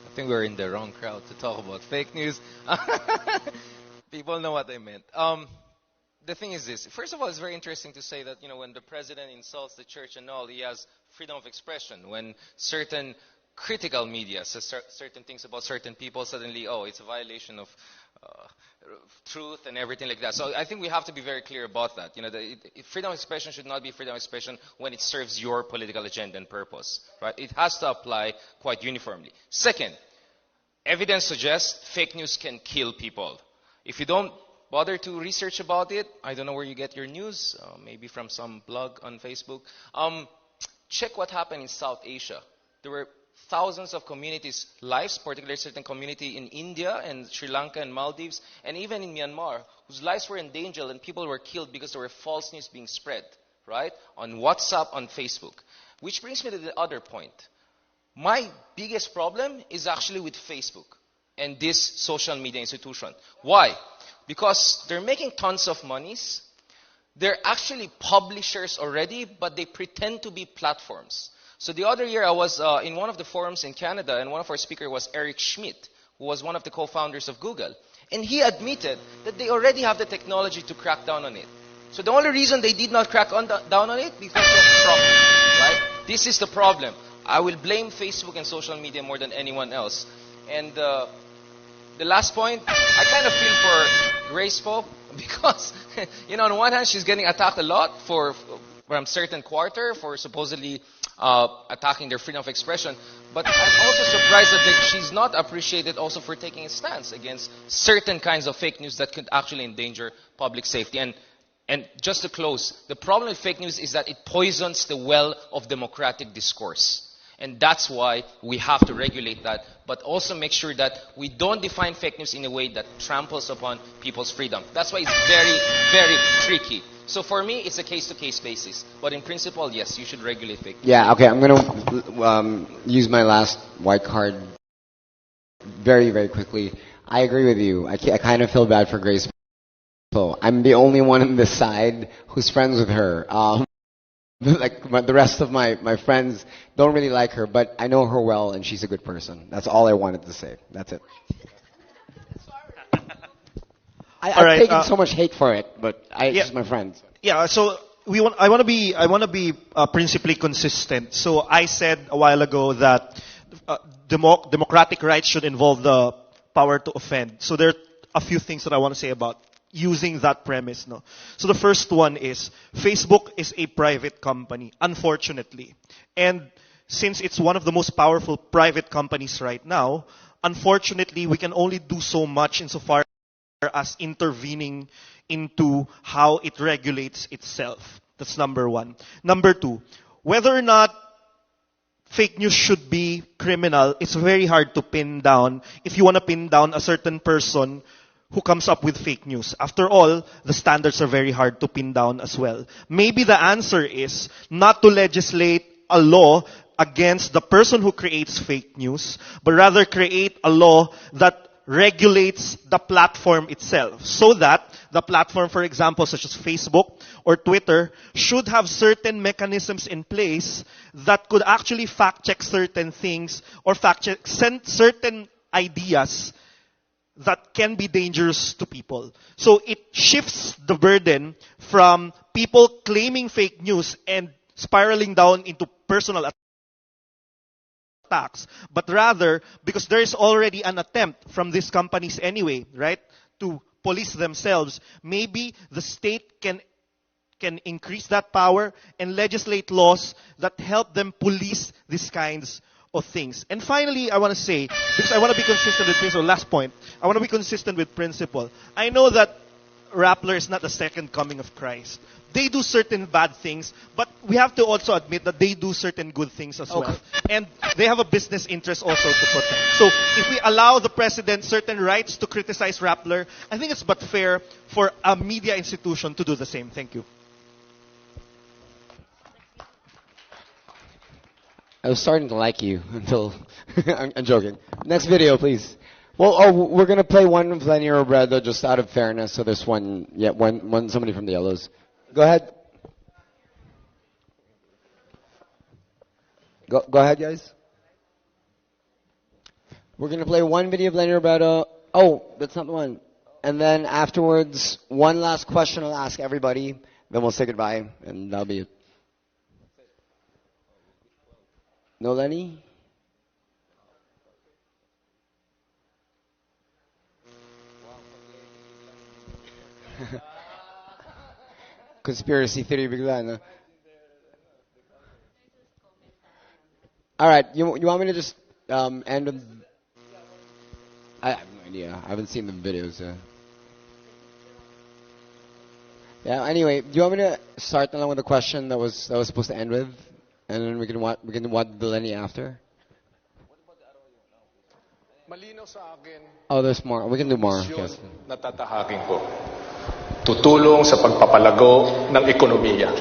I think we're in the wrong crowd to talk about fake news. People know what I meant. The thing is this. First of all, it's very interesting to say that, when the president insults the church and all, he has freedom of expression. When certain critical media says certain things about certain people, suddenly, it's a violation of truth and everything like that. So I think we have to be very clear about that. Freedom of expression should not be freedom of expression when it serves your political agenda and purpose, right? It has to apply quite uniformly. Second, evidence suggests fake news can kill people. If you don't bother to research about it, I don't know where you get your news, maybe from some blog on Facebook. Check what happened in South Asia. There were thousands of communities' lives, particularly certain community in India and Sri Lanka and Maldives, and even in Myanmar, whose lives were endangered and people were killed because there were false news being spread, right? On WhatsApp, on Facebook. Which brings me to the other point. My biggest problem is actually with Facebook and this social media institution. Why? Because they're making tons of monies. They're actually publishers already, but they pretend to be platforms. So the other year I was in one of the forums in Canada, and one of our speakers was Eric Schmidt, who was one of the co-founders of Google. And he admitted that they already have the technology to crack down on it. So the only reason they did not crack down on it, because of profit, right? This is the problem. I will blame Facebook and social media more than anyone else. And the last point, I kind of feel for Grace Pope, because, on one hand, she's getting attacked a lot from certain quarter for supposedly attacking their freedom of expression. But I'm also surprised that she's not appreciated also for taking a stance against certain kinds of fake news that could actually endanger public safety. And just to close, the problem with fake news is that it poisons the well of democratic discourse. And that's why we have to regulate that, but also make sure that we don't define fake news in a way that tramples upon people's freedom. That's why it's very, very tricky. So for me, it's a case-to-case basis. But in principle, yes, you should regulate fake news. Yeah, okay, I'm going to use my last white card very, very quickly. I agree with you. I kind of feel bad for Grace. So I'm the only one on this side who's friends with her. The rest of my friends don't really like her, but I know her well and she's a good person. That's all I wanted to say. That's it. I've taken so much hate for it, but she's my friend. Yeah, so I want to be principally consistent. So I said a while ago that democratic rights should involve the power to offend. So there are a few things that I want to say about using that premise. No? So the first one is Facebook is a private company, unfortunately. And since it's one of the most powerful private companies right now, unfortunately, we can only do so much insofar as intervening into how it regulates itself. That's number one. Number two, whether or not fake news should be criminal, it's very hard to pin down if you want to pin down a certain person who comes up with fake news. After all, the standards are very hard to pin down as well. Maybe the answer is not to legislate a law against the person who creates fake news, but rather create a law that regulates the platform itself, so that the platform, for example, such as Facebook or Twitter, should have certain mechanisms in place that could actually fact-check certain things or fact-check certain ideas that can be dangerous to people. So it shifts the burden from people claiming fake news and spiraling down into personal attacks, but rather because there is already an attempt from these companies anyway, right, to police themselves. Maybe the state can increase that power and legislate laws that help them police these kinds of things. And finally, I want to say, because I want to be consistent with principle, last point, I want to be consistent with principle. I know that Rappler is not the second coming of Christ. They do certain bad things, but we have to also admit that they do certain good things as well. And they have a business interest also to protect. So if we allow the president certain rights to criticize Rappler, I think it's but fair for a media institution to do the same. Thank you. I was starting to like you until I'm joking. Next video, please. Well, we're gonna play one of Lenny Robredo just out of fairness. So this one, one somebody from the Yellows. Go ahead. Go ahead, guys. We're gonna play one video of Lenny Robredo. Oh, that's not the one. And then afterwards, one last question I'll ask everybody. Then we'll say goodbye, and that'll be it. No, Lenny? Conspiracy theory bigla, no? All right, you want me to just end with... I have no idea. I haven't seen the videos. Yeah. Anyway, do you want me to start along with the question that was supposed to end with, and then we can watch the Lenny after? Malinaw sa akin. Oh, there's more. We can do more. Yes. Natatahakin ko. Tutulong sa pagpapalago ng ekonomiya.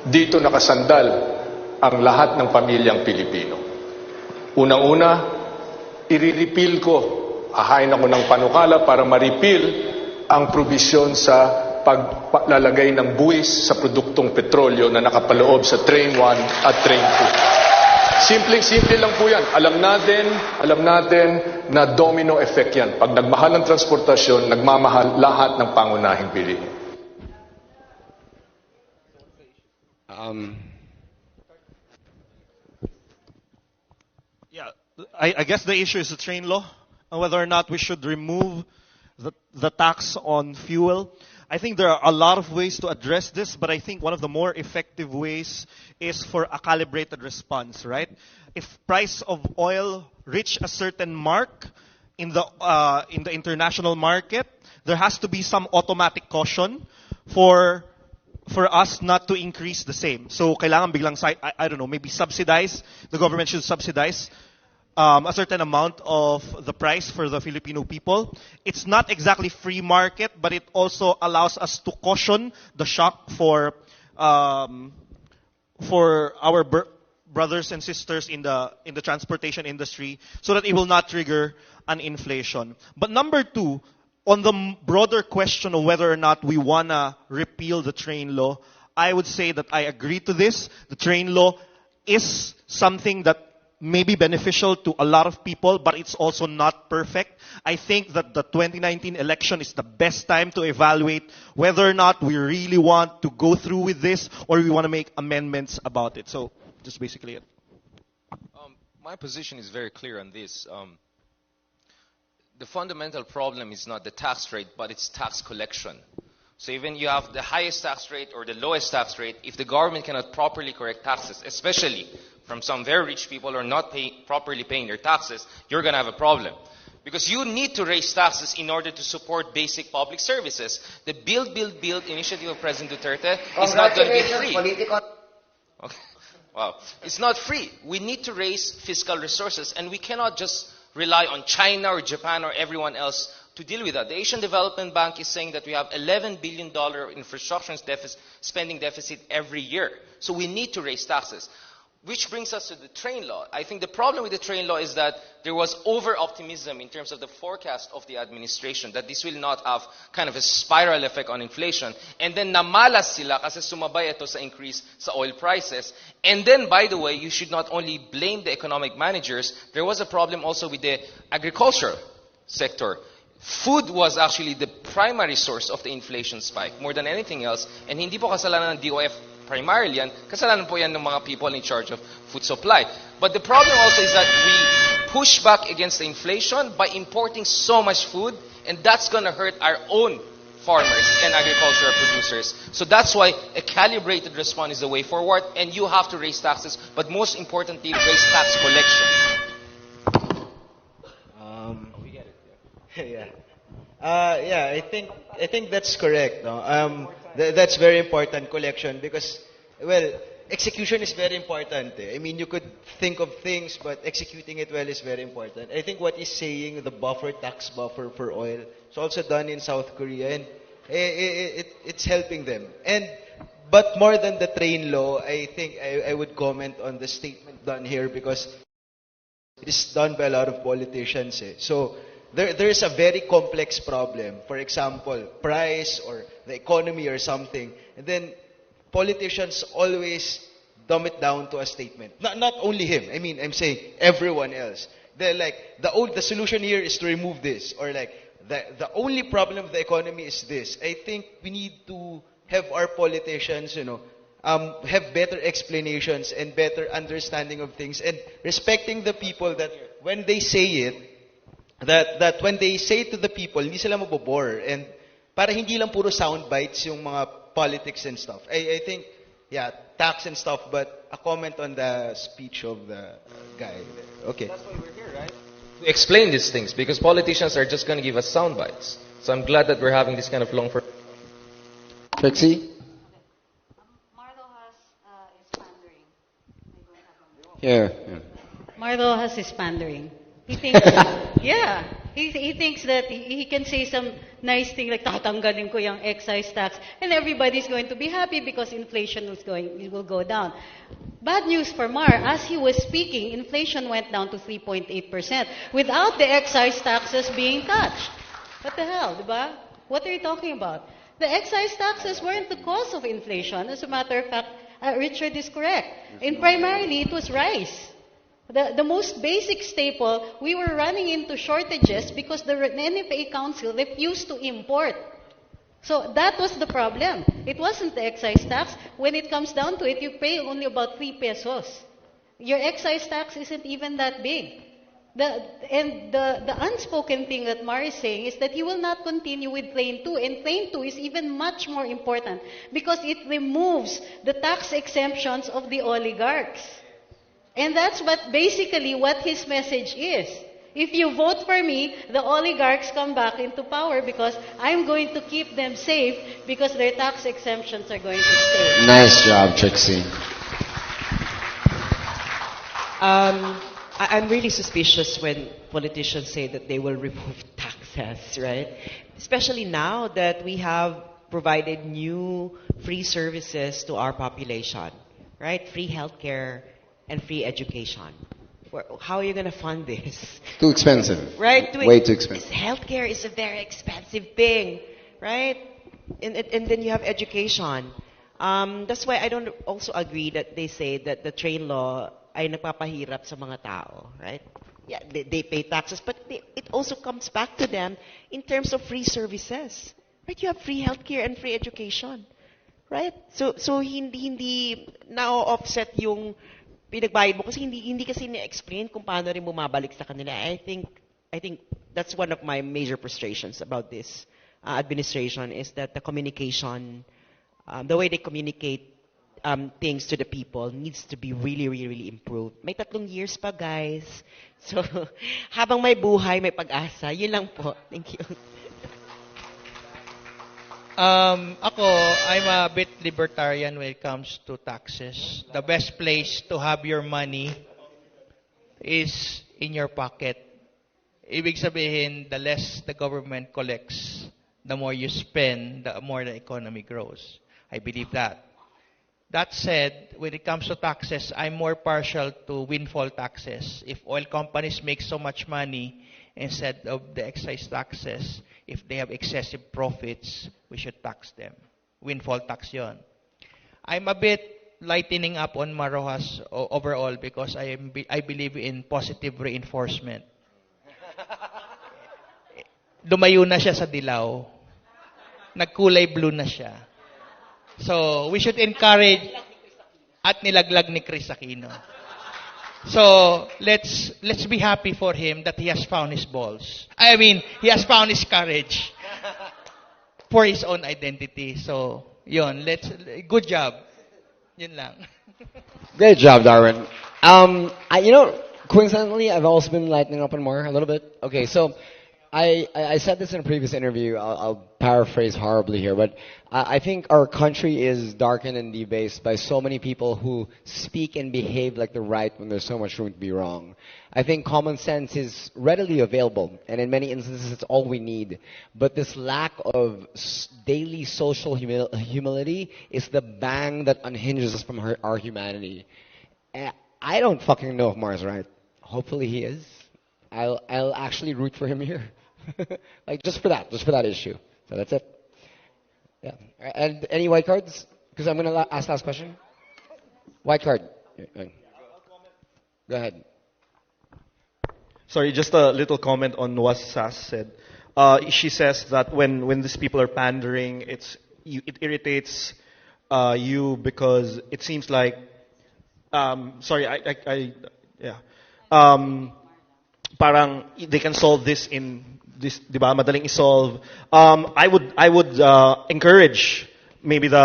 Dito nakasandal ang lahat ng pamilyang Pilipino. Unang-una, iriripil ko, hahain ako ng panukala para maripil ang probisyon sa paglalagay ng buwis sa produktong petrolyo na nakapaloob sa Train 1 at Train 2. Simpleng-simple lang po yan. Alam natin na domino effect yan. Pag nagmahal ang transportasyon, nagmamahal lahat ng pangunahing bilihin. Yeah, I guess the issue is the train law, and whether or not we should remove the tax on fuel. I think there are a lot of ways to address this, but I think one of the more effective ways is for a calibrated response, right? If price of oil reach a certain mark in the international market, there has to be some automatic caution for for us not to increase the same. So kailangan biglang, I don't know, maybe subsidize, the government should subsidize a certain amount of the price for the Filipino people. It's not exactly free market, but it also allows us to caution the shock for our brothers and sisters in the transportation industry, so that it will not trigger an inflation. But number two, on the broader question of whether or not we wanna repeal the train law, I would say that I agree to this. The train law is something that may be beneficial to a lot of people, but it's also not perfect. I think that the 2019 election is the best time to evaluate whether or not we really want to go through with this or we want to make amendments about it. So, just basically it. My position is very clear on this. The fundamental problem is not the tax rate, but it's tax collection. So even you have the highest tax rate or the lowest tax rate, if the government cannot properly correct taxes, especially from some very rich people who are not properly paying their taxes, you're going to have a problem. Because you need to raise taxes in order to support basic public services. The Build, Build, Build initiative of President Duterte is not going to be free. Politicon. Okay. Wow. It's not free. We need to raise fiscal resources, and we cannot just rely on China or Japan or everyone else to deal with that. The Asian Development Bank is saying that we have $11 billion infrastructure spending deficit every year. So we need to raise taxes. Which brings us to the train law. I think the problem with the train law is that there was over-optimism in terms of the forecast of the administration, that this will not have kind of a spiral effect on inflation. And then namalas sila kasi sumabay ito sa increase sa oil prices. And then, by the way, you should not only blame the economic managers, there was a problem also with the agricultural sector. Food was actually the primary source of the inflation spike, more than anything else. And hindi po kasalanan ng DOF primarily yan, kasalanan po yan ng mga people in charge of food supply. But the problem also is that we push back against the inflation by importing so much food, and that's going to hurt our own farmers and agricultural producers. So that's why a calibrated response is the way forward, and you have to raise taxes, but most importantly, raise tax collection. I think that's correct. No? That's very important, collection, because, well, execution is very important. I mean, you could think of things, but executing it well is very important. I think what he's saying, the tax buffer for oil, it's also done in South Korea, and it's helping them. But more than the train law, I think I would comment on the statement done here, because it is done by a lot of politicians. So there is a very complex problem. For example, price or the economy or something. And then politicians always dumb it down to a statement. Not only him. I mean, I'm saying everyone else. They're like, the solution here is to remove this. Or like, the only problem with the economy is this. I think we need to have our politicians, have better explanations and better understanding of things, and respecting the people that when they say it, that when they say to the people, hindi sila mabobore, and para hindi lang puro sound bites yung mga politics and stuff. I think, tax and stuff, but a comment on the speech of the guy. Okay. That's why we're here, right? To explain these things, because politicians are just going to give us sound bites. So I'm glad that we're having this kind of long... Trixie? Here. Marlo has his pandering. He thinks, he thinks that he can say some nice thing like tatanggalin ko yung excise tax, and everybody's going to be happy because inflation will go down. Bad news for Mar. As he was speaking, inflation went down to 3.8% without the excise taxes being touched. What the hell, diba? What are you talking about? The excise taxes weren't the cause of inflation. As a matter of fact, Richard is correct. And primarily, it was rice. The most basic staple, we were running into shortages because the NFA Council refused to import. So that was the problem. It wasn't the excise tax. When it comes down to it, you pay only about 3 pesos. Your excise tax isn't even that big. The unspoken thing that Mar is saying is that he will not continue with Plane 2. And Plane 2 is even much more important because it removes the tax exemptions of the oligarchs. And that's basically what his message is. If you vote for me, the oligarchs come back into power because I'm going to keep them safe because their tax exemptions are going to stay. Nice job, Trixie. I'm really suspicious when politicians say that they will remove taxes, right? Especially now that we have provided new free services to our population, right? Free healthcare and free education. How are you going to fund this? Too expensive. Right? Way too expensive. Healthcare is a very expensive thing, right? And then you have education. That's why I don't also agree that they say that the train law ay nagpapahirap sa mga tao, right? Yeah, they pay taxes, but it also comes back to them in terms of free services. Right? You have free healthcare and free education. Right? So hindi now offset yung pinagbayad mo kasi hindi kasi ni-explain kung paano rin bumabalik sa kanila. I think that's one of my major frustrations about this administration is that the communication, the way they communicate things to the people needs to be really, really, really improved. May 3 years pa, guys. So, habang may buhay, may pag-asa. Yun lang po. Thank you. Ako, I'm a bit libertarian when it comes to taxes. The best place to have your money is in your pocket. Ibig sabihin, the less the government collects, the more you spend, the more the economy grows. I believe that. That said, when it comes to taxes, I'm more partial to windfall taxes. If oil companies make so much money, instead of the excise taxes, if they have excessive profits, we should tax them. Windfall tax yon. I'm a bit lightening up on Marojas overall because I believe in positive reinforcement. Lumayo na siya sa dilaw. Nagkulay blue na siya. So, we should encourage at nilaglag ni Chris Aquino. So, let's be happy for him that he has found his balls. I mean, he has found his courage for his own identity. So, yun, good job. Yun lang. Great job, Darwin. Coincidentally, I've also been lightening up on more a little bit. Okay, so I said this in a previous interview. I'll paraphrase horribly here, but I think our country is darkened and debased by so many people who speak and behave like the right when there's so much room to be wrong. I think common sense is readily available, and in many instances it's all we need. But this lack of daily social humility is the bang that unhinges us from our humanity. I don't fucking know if Mars right. Hopefully he is. I'll actually root for him here. Like just for that issue. So that's it. Yeah. And any white cards? Because I'm gonna ask last question. White card. Go ahead. Sorry, just a little comment on what Sass said. She says that when these people are pandering, it irritates you because it seems like parang they can solve this in this, di ba? Madaling isolve. I would encourage maybe the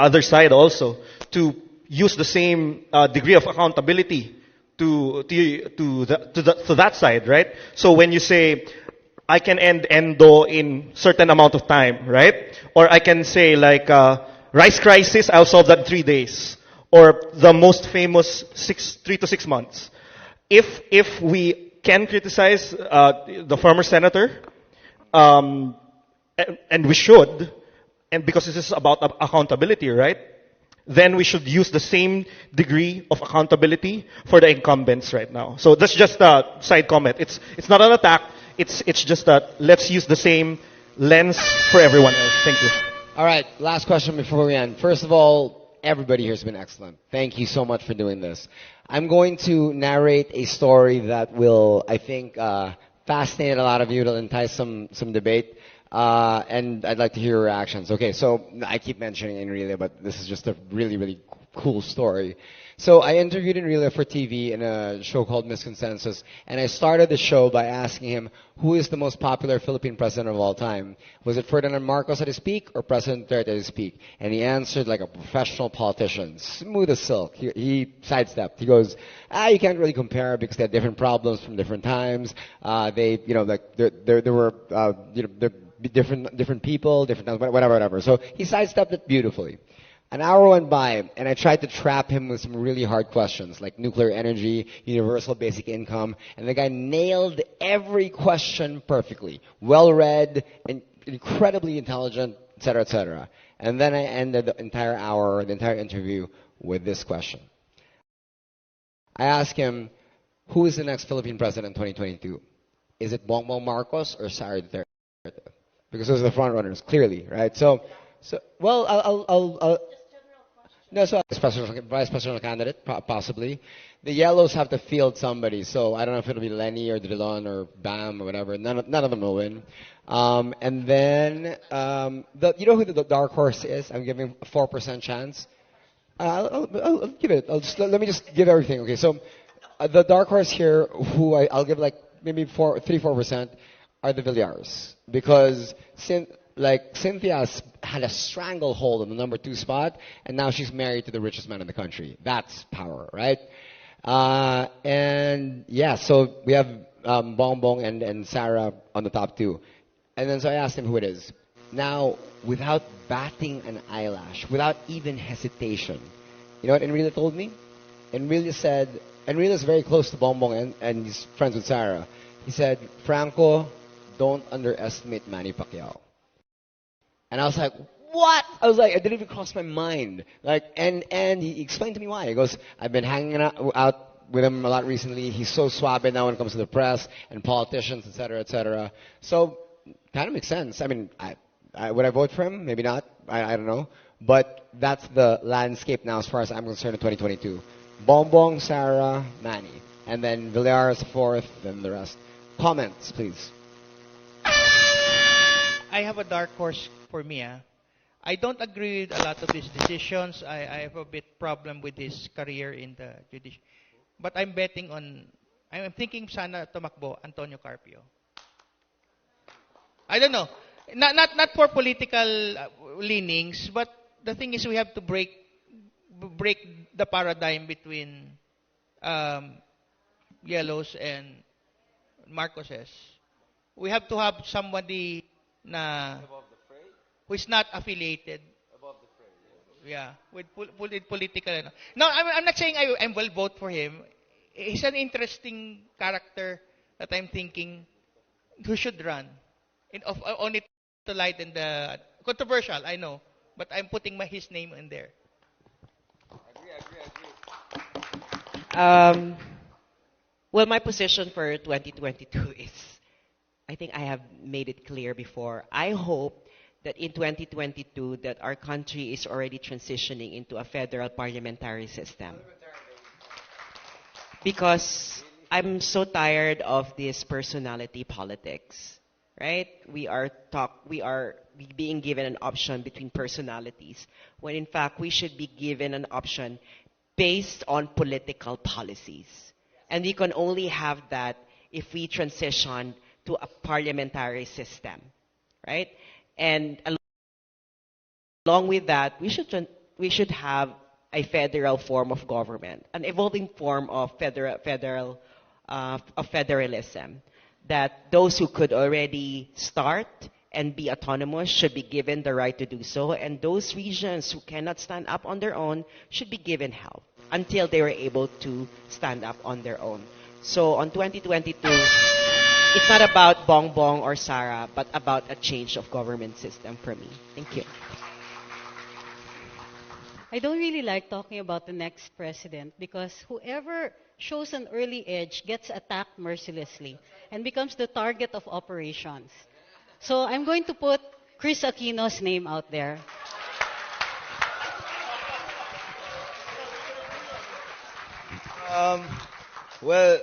other side also to use the same degree of accountability to that side, right? So when you say I can end endo in certain amount of time, right? Or I can say like rice crisis, I'll solve that in 3 days, or the most famous 3 to 6 months. If we can criticize the former senator, and we should, and because this is about accountability, right? Then we should use the same degree of accountability for the incumbents right now. So that's just a side comment. It's not an attack. It's just that let's use the same lens for everyone else. Thank you. All right, last question before we end. First of all, everybody here has been excellent. Thank you so much for doing this. I'm going to narrate a story that will, I think, fascinate a lot of you. It'll entice some debate. And I'd like to hear your reactions. Okay, so I keep mentioning Enrile, but this is just a really, really cool story. So I interviewed Enrile for TV in a show called Misconsensus, and I started the show by asking him, who is the most popular Philippine president of all time? Was it Ferdinand Marcos at his peak or President Duterte at his peak? And he answered like a professional politician, smooth as silk. He sidestepped. He goes, you can't really compare because they had different problems from different times. There were, there different people, different times, whatever. So he sidestepped it beautifully. An hour went by, and I tried to trap him with some really hard questions, like nuclear energy, universal basic income, and the guy nailed every question perfectly. Well-read, and incredibly intelligent, etc., etc. And then I ended the entire hour, the entire interview, with this question. I asked him, who is the next Philippine president in 2022? Is it Bongbong Marcos or Sara Duterte? Because those are the front runners, clearly, right? So well, I'll no, so vice presidential candidate, possibly. The yellows have to field somebody, so I don't know if it'll be Lenny or Drilon or Bam or whatever. None of them will win. And then you know who the dark horse is? I'm giving a 4% chance. I'll give it. Let me just give everything. Okay, so the dark horse here, who I'll give like maybe 3-4%, are the Villars, because Cynthia's had a stranglehold on the number 2 spot, and now she's married to the richest man in the country. That's power, right? And yeah, so we have Bongbong and Sarah on the top 2. And then so I asked him who it is. Now, without batting an eyelash, without even hesitation, you know what Enrile told me? Enrile said, Enrile is very close to Bongbong and he's friends with Sarah. He said, Franco, don't underestimate Manny Pacquiao. And I was like, what? I was like, it didn't even cross my mind. Like, and he explained to me why. He goes, I've been hanging out with him a lot recently. He's so suave now when it comes to the press and politicians, etc., etc. So, kind of makes sense. I mean, would I vote for him? Maybe not. I don't know. But that's the landscape now as far as I'm concerned in 2022. Bongbong, Sarah, Manny. And then Villar is 4th, then the rest. Comments, please. I have a dark horse for me. I don't agree with a lot of his decisions. I have a bit problem with his career in the judiciary. But I'm betting on, I'm thinking sana tumakbo Antonio Carpio. I don't know. Not for political leanings, but the thing is we have to break the paradigm between yellows and Marcoses. We have to have somebody who is not affiliated. Yeah, with political. No, I'm not saying I will vote for him. He's an interesting character that I'm thinking who should run. Only to lighten the controversial, I know, but I'm putting his name in there. Well, my position for 2022 is, I think I have made it clear before. I hope that in 2022 that our country is already transitioning into a federal parliamentary system. Because I'm so tired of this personality politics, right? We are being given an option between personalities, when in fact we should be given an option based on political policies. And we can only have that if we transition to a parliamentary system, right? And along with that, we should have a federal form of government, an evolving form of federalism, that those who could already start and be autonomous should be given the right to do so, and those regions who cannot stand up on their own should be given help until they were able to stand up on their own. So on 2022, it's not about Bongbong or Sarah, but about a change of government system for me. Thank you. I don't really like talking about the next president because whoever shows an early edge gets attacked mercilessly and becomes the target of operations. So I'm going to put Chris Aquino's name out there. Well,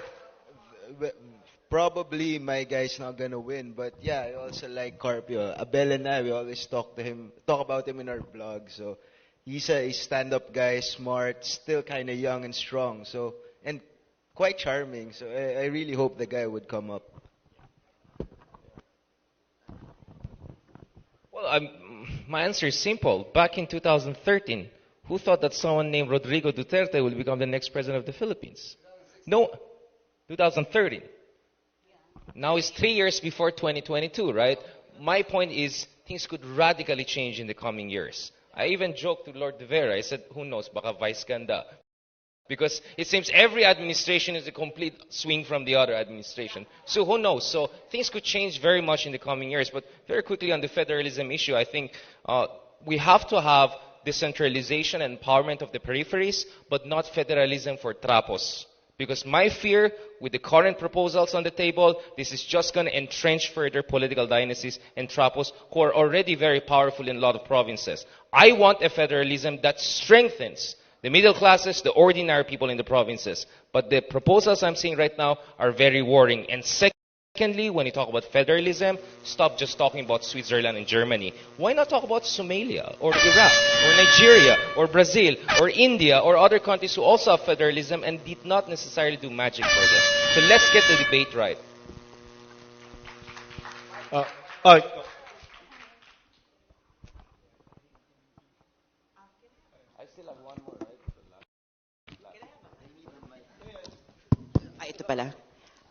probably my guy's not gonna win, but yeah, I also like Carpio. Abel and I, we always talk about him in our vlog. So he's a stand-up guy, smart, still kind of young and strong. So, and quite charming. So I really hope the guy would come up. Well, my answer is simple. Back in 2013, who thought that someone named Rodrigo Duterte would become the next president of the Philippines? No, 2013. Now it's 3 years before 2022, right? My point is, things could radically change in the coming years. I even joked to Lord De Vera. I said, who knows, baka vice ganda. Because it seems every administration is a complete swing from the other administration. So who knows? So things could change very much in the coming years. But very quickly on the federalism issue, I think we have to have decentralization and empowerment of the peripheries, but not federalism for trapos. Because my fear with the current proposals on the table, this is just going to entrench further political dynasties and trapos who are already very powerful in a lot of provinces. I want a federalism that strengthens the middle classes, the ordinary people in the provinces. But the proposals I'm seeing right now are very worrying. And secondly, when you talk about federalism, stop just talking about Switzerland and Germany. Why not talk about Somalia, or Iraq, or Nigeria, or Brazil, or India, or other countries who also have federalism and did not necessarily do magic for them? So let's get the debate right. Ito pala.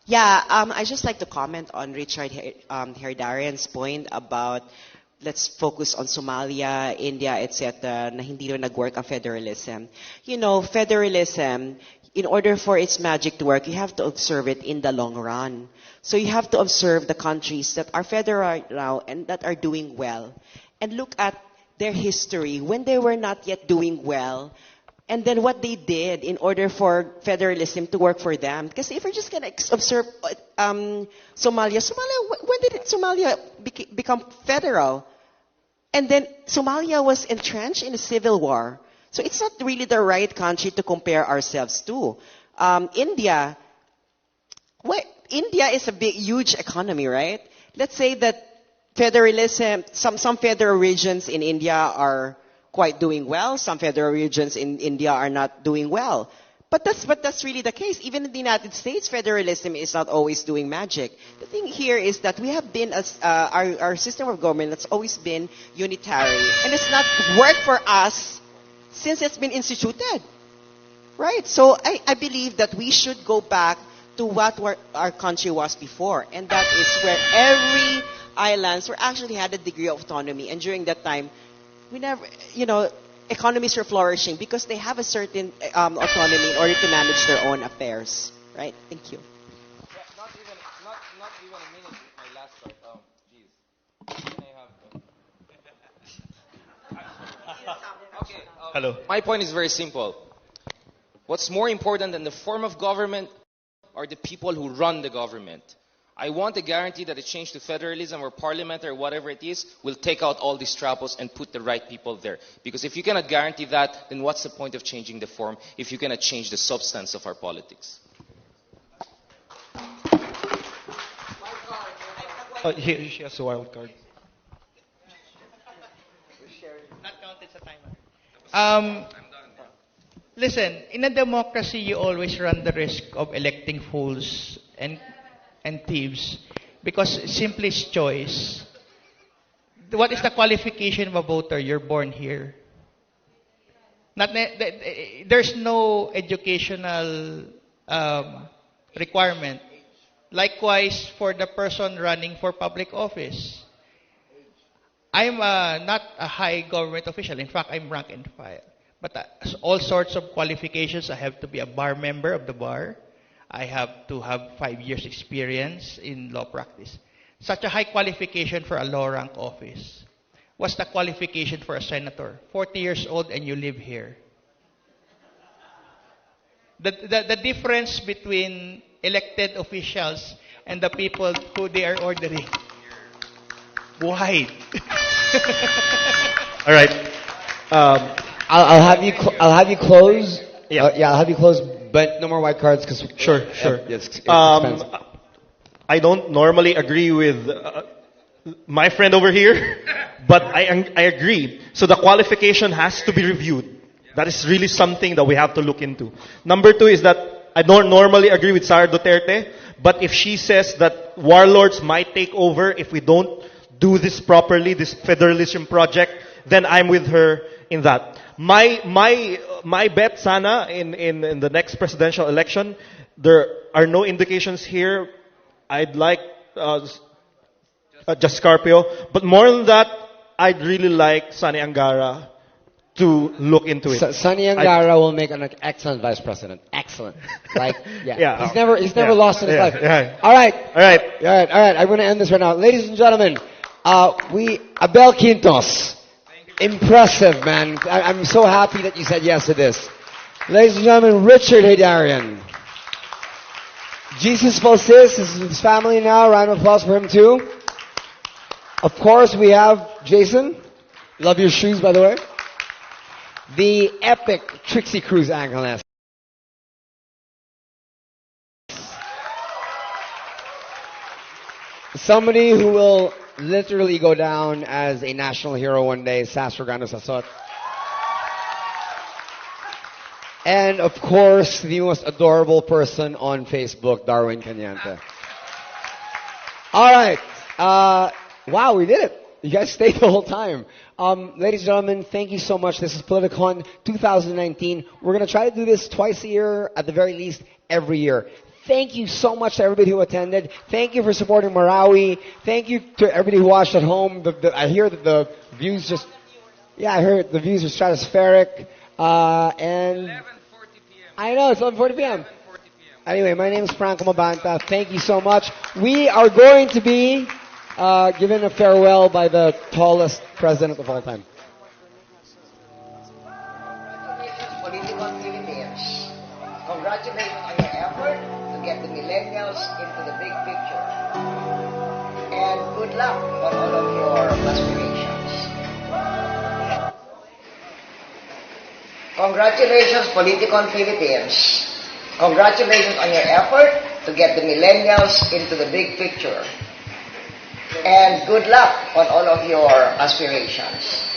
Yeah, I just like to comment on Richard Herdarian's point about let's focus on Somalia, India, etc. na hindi rin nag-work ang federalism. You know, federalism, in order for its magic to work, you have to observe it in the long run. So you have to observe the countries that are federal now and that are doing well. And look at their history when they were not yet doing well. And then what they did in order for federalism to work for them. Because if we're just going to observe Somalia, when did Somalia become federal? And then Somalia was entrenched in a civil war. So it's not really the right country to compare ourselves to. India is a huge economy, right? Let's say that federalism, some federal regions in India are quite doing well. Some federal regions in India are not doing well. But that's really the case. Even in the United States, federalism is not always doing magic. The thing here is that we have been, our system of government has always been unitary. And it's not worked for us since it's been instituted. Right? So I believe that we should go back to what our country was before. And that is where every islands actually had a degree of autonomy. And during that time, we never, economies were flourishing because they have a certain autonomy in order to manage their own affairs. Right? Thank you. Not even a minute with my last thought. Geez. Can I have okay. Hello. My point is very simple. What's more important than the form of government are the people who run the government. I want a guarantee that a change to federalism or parliament or whatever it is will take out all these troubles and put the right people there. Because if you cannot guarantee that, then what's the point of changing the form if you cannot change the substance of our politics? She has a wild card. Not counted sa timer. Listen, in a democracy, you always run the risk of electing fools and thieves because simply it's choice. What is the qualification of a voter? You're born here. There's no educational requirement. Likewise, for the person running for public office. I'm not a high government official. In fact, I'm rank and file. But all sorts of qualifications. I have to be a bar member of the bar. I have to have 5 years experience in law practice. Such a high qualification for a law rank office. What's the qualification for a senator? 40 years old and you live here. The difference between elected officials and the people who they are ordering. Wide. All right. I'll have you close. Yeah. I'll have you close, but no more white cards because Sure. it's expensive. I don't normally agree with my friend over here, but I agree. So the qualification has to be reviewed. That is really something that we have to look into. Number two is that I don't normally agree with Sara Duterte, but if she says that warlords might take over if we don't do this properly, this federalism project, then I'm with her in that. My bet sana in the next presidential election, there are no indications here. I'd like just Scarpio, but more than that, I'd really like Sani Angara to look into it. Sani Angara will make an excellent vice president. Excellent. Like, yeah. Yeah. He's never lost in his life. Yeah. All right. All right. I'm going to end this right now. Ladies and gentlemen, Abel Quintos. Impressive, man. I'm so happy that you said yes to this. Ladies and gentlemen, Richard Haydarian. Jesus Falsis is with his family now. Round of applause for him too. Of course, we have Jason. Love your shoes, by the way. The epic Trixie Cruz Angeles. Somebody who will literally go down as a national hero one day, Sas Regano Sasot. And of course, the most adorable person on Facebook, Darwin Cañante. All right. Wow, we did it. You guys stayed the whole time. Ladies and gentlemen, thank you so much. This is Politicon 2019. We're going to try to do this twice a year, at the very least, every year. Thank you so much to everybody who attended. Thank you for supporting Marawi. Thank you to everybody who watched at home. I hear that the views just... Yeah, I heard the views are stratospheric. And... 11:40 p.m. I know, it's 11:40 p.m. Anyway, my name is Franco Mabanta. Thank you so much. We are going to be given a farewell by the tallest president of all time. Politicon Philippines. Congratulations on your effort to get the millennials into the big picture. And good luck on all of your aspirations. Congratulations, Politicon Philippines. Congratulations on your effort to get the millennials into the big picture. And good luck on all of your aspirations.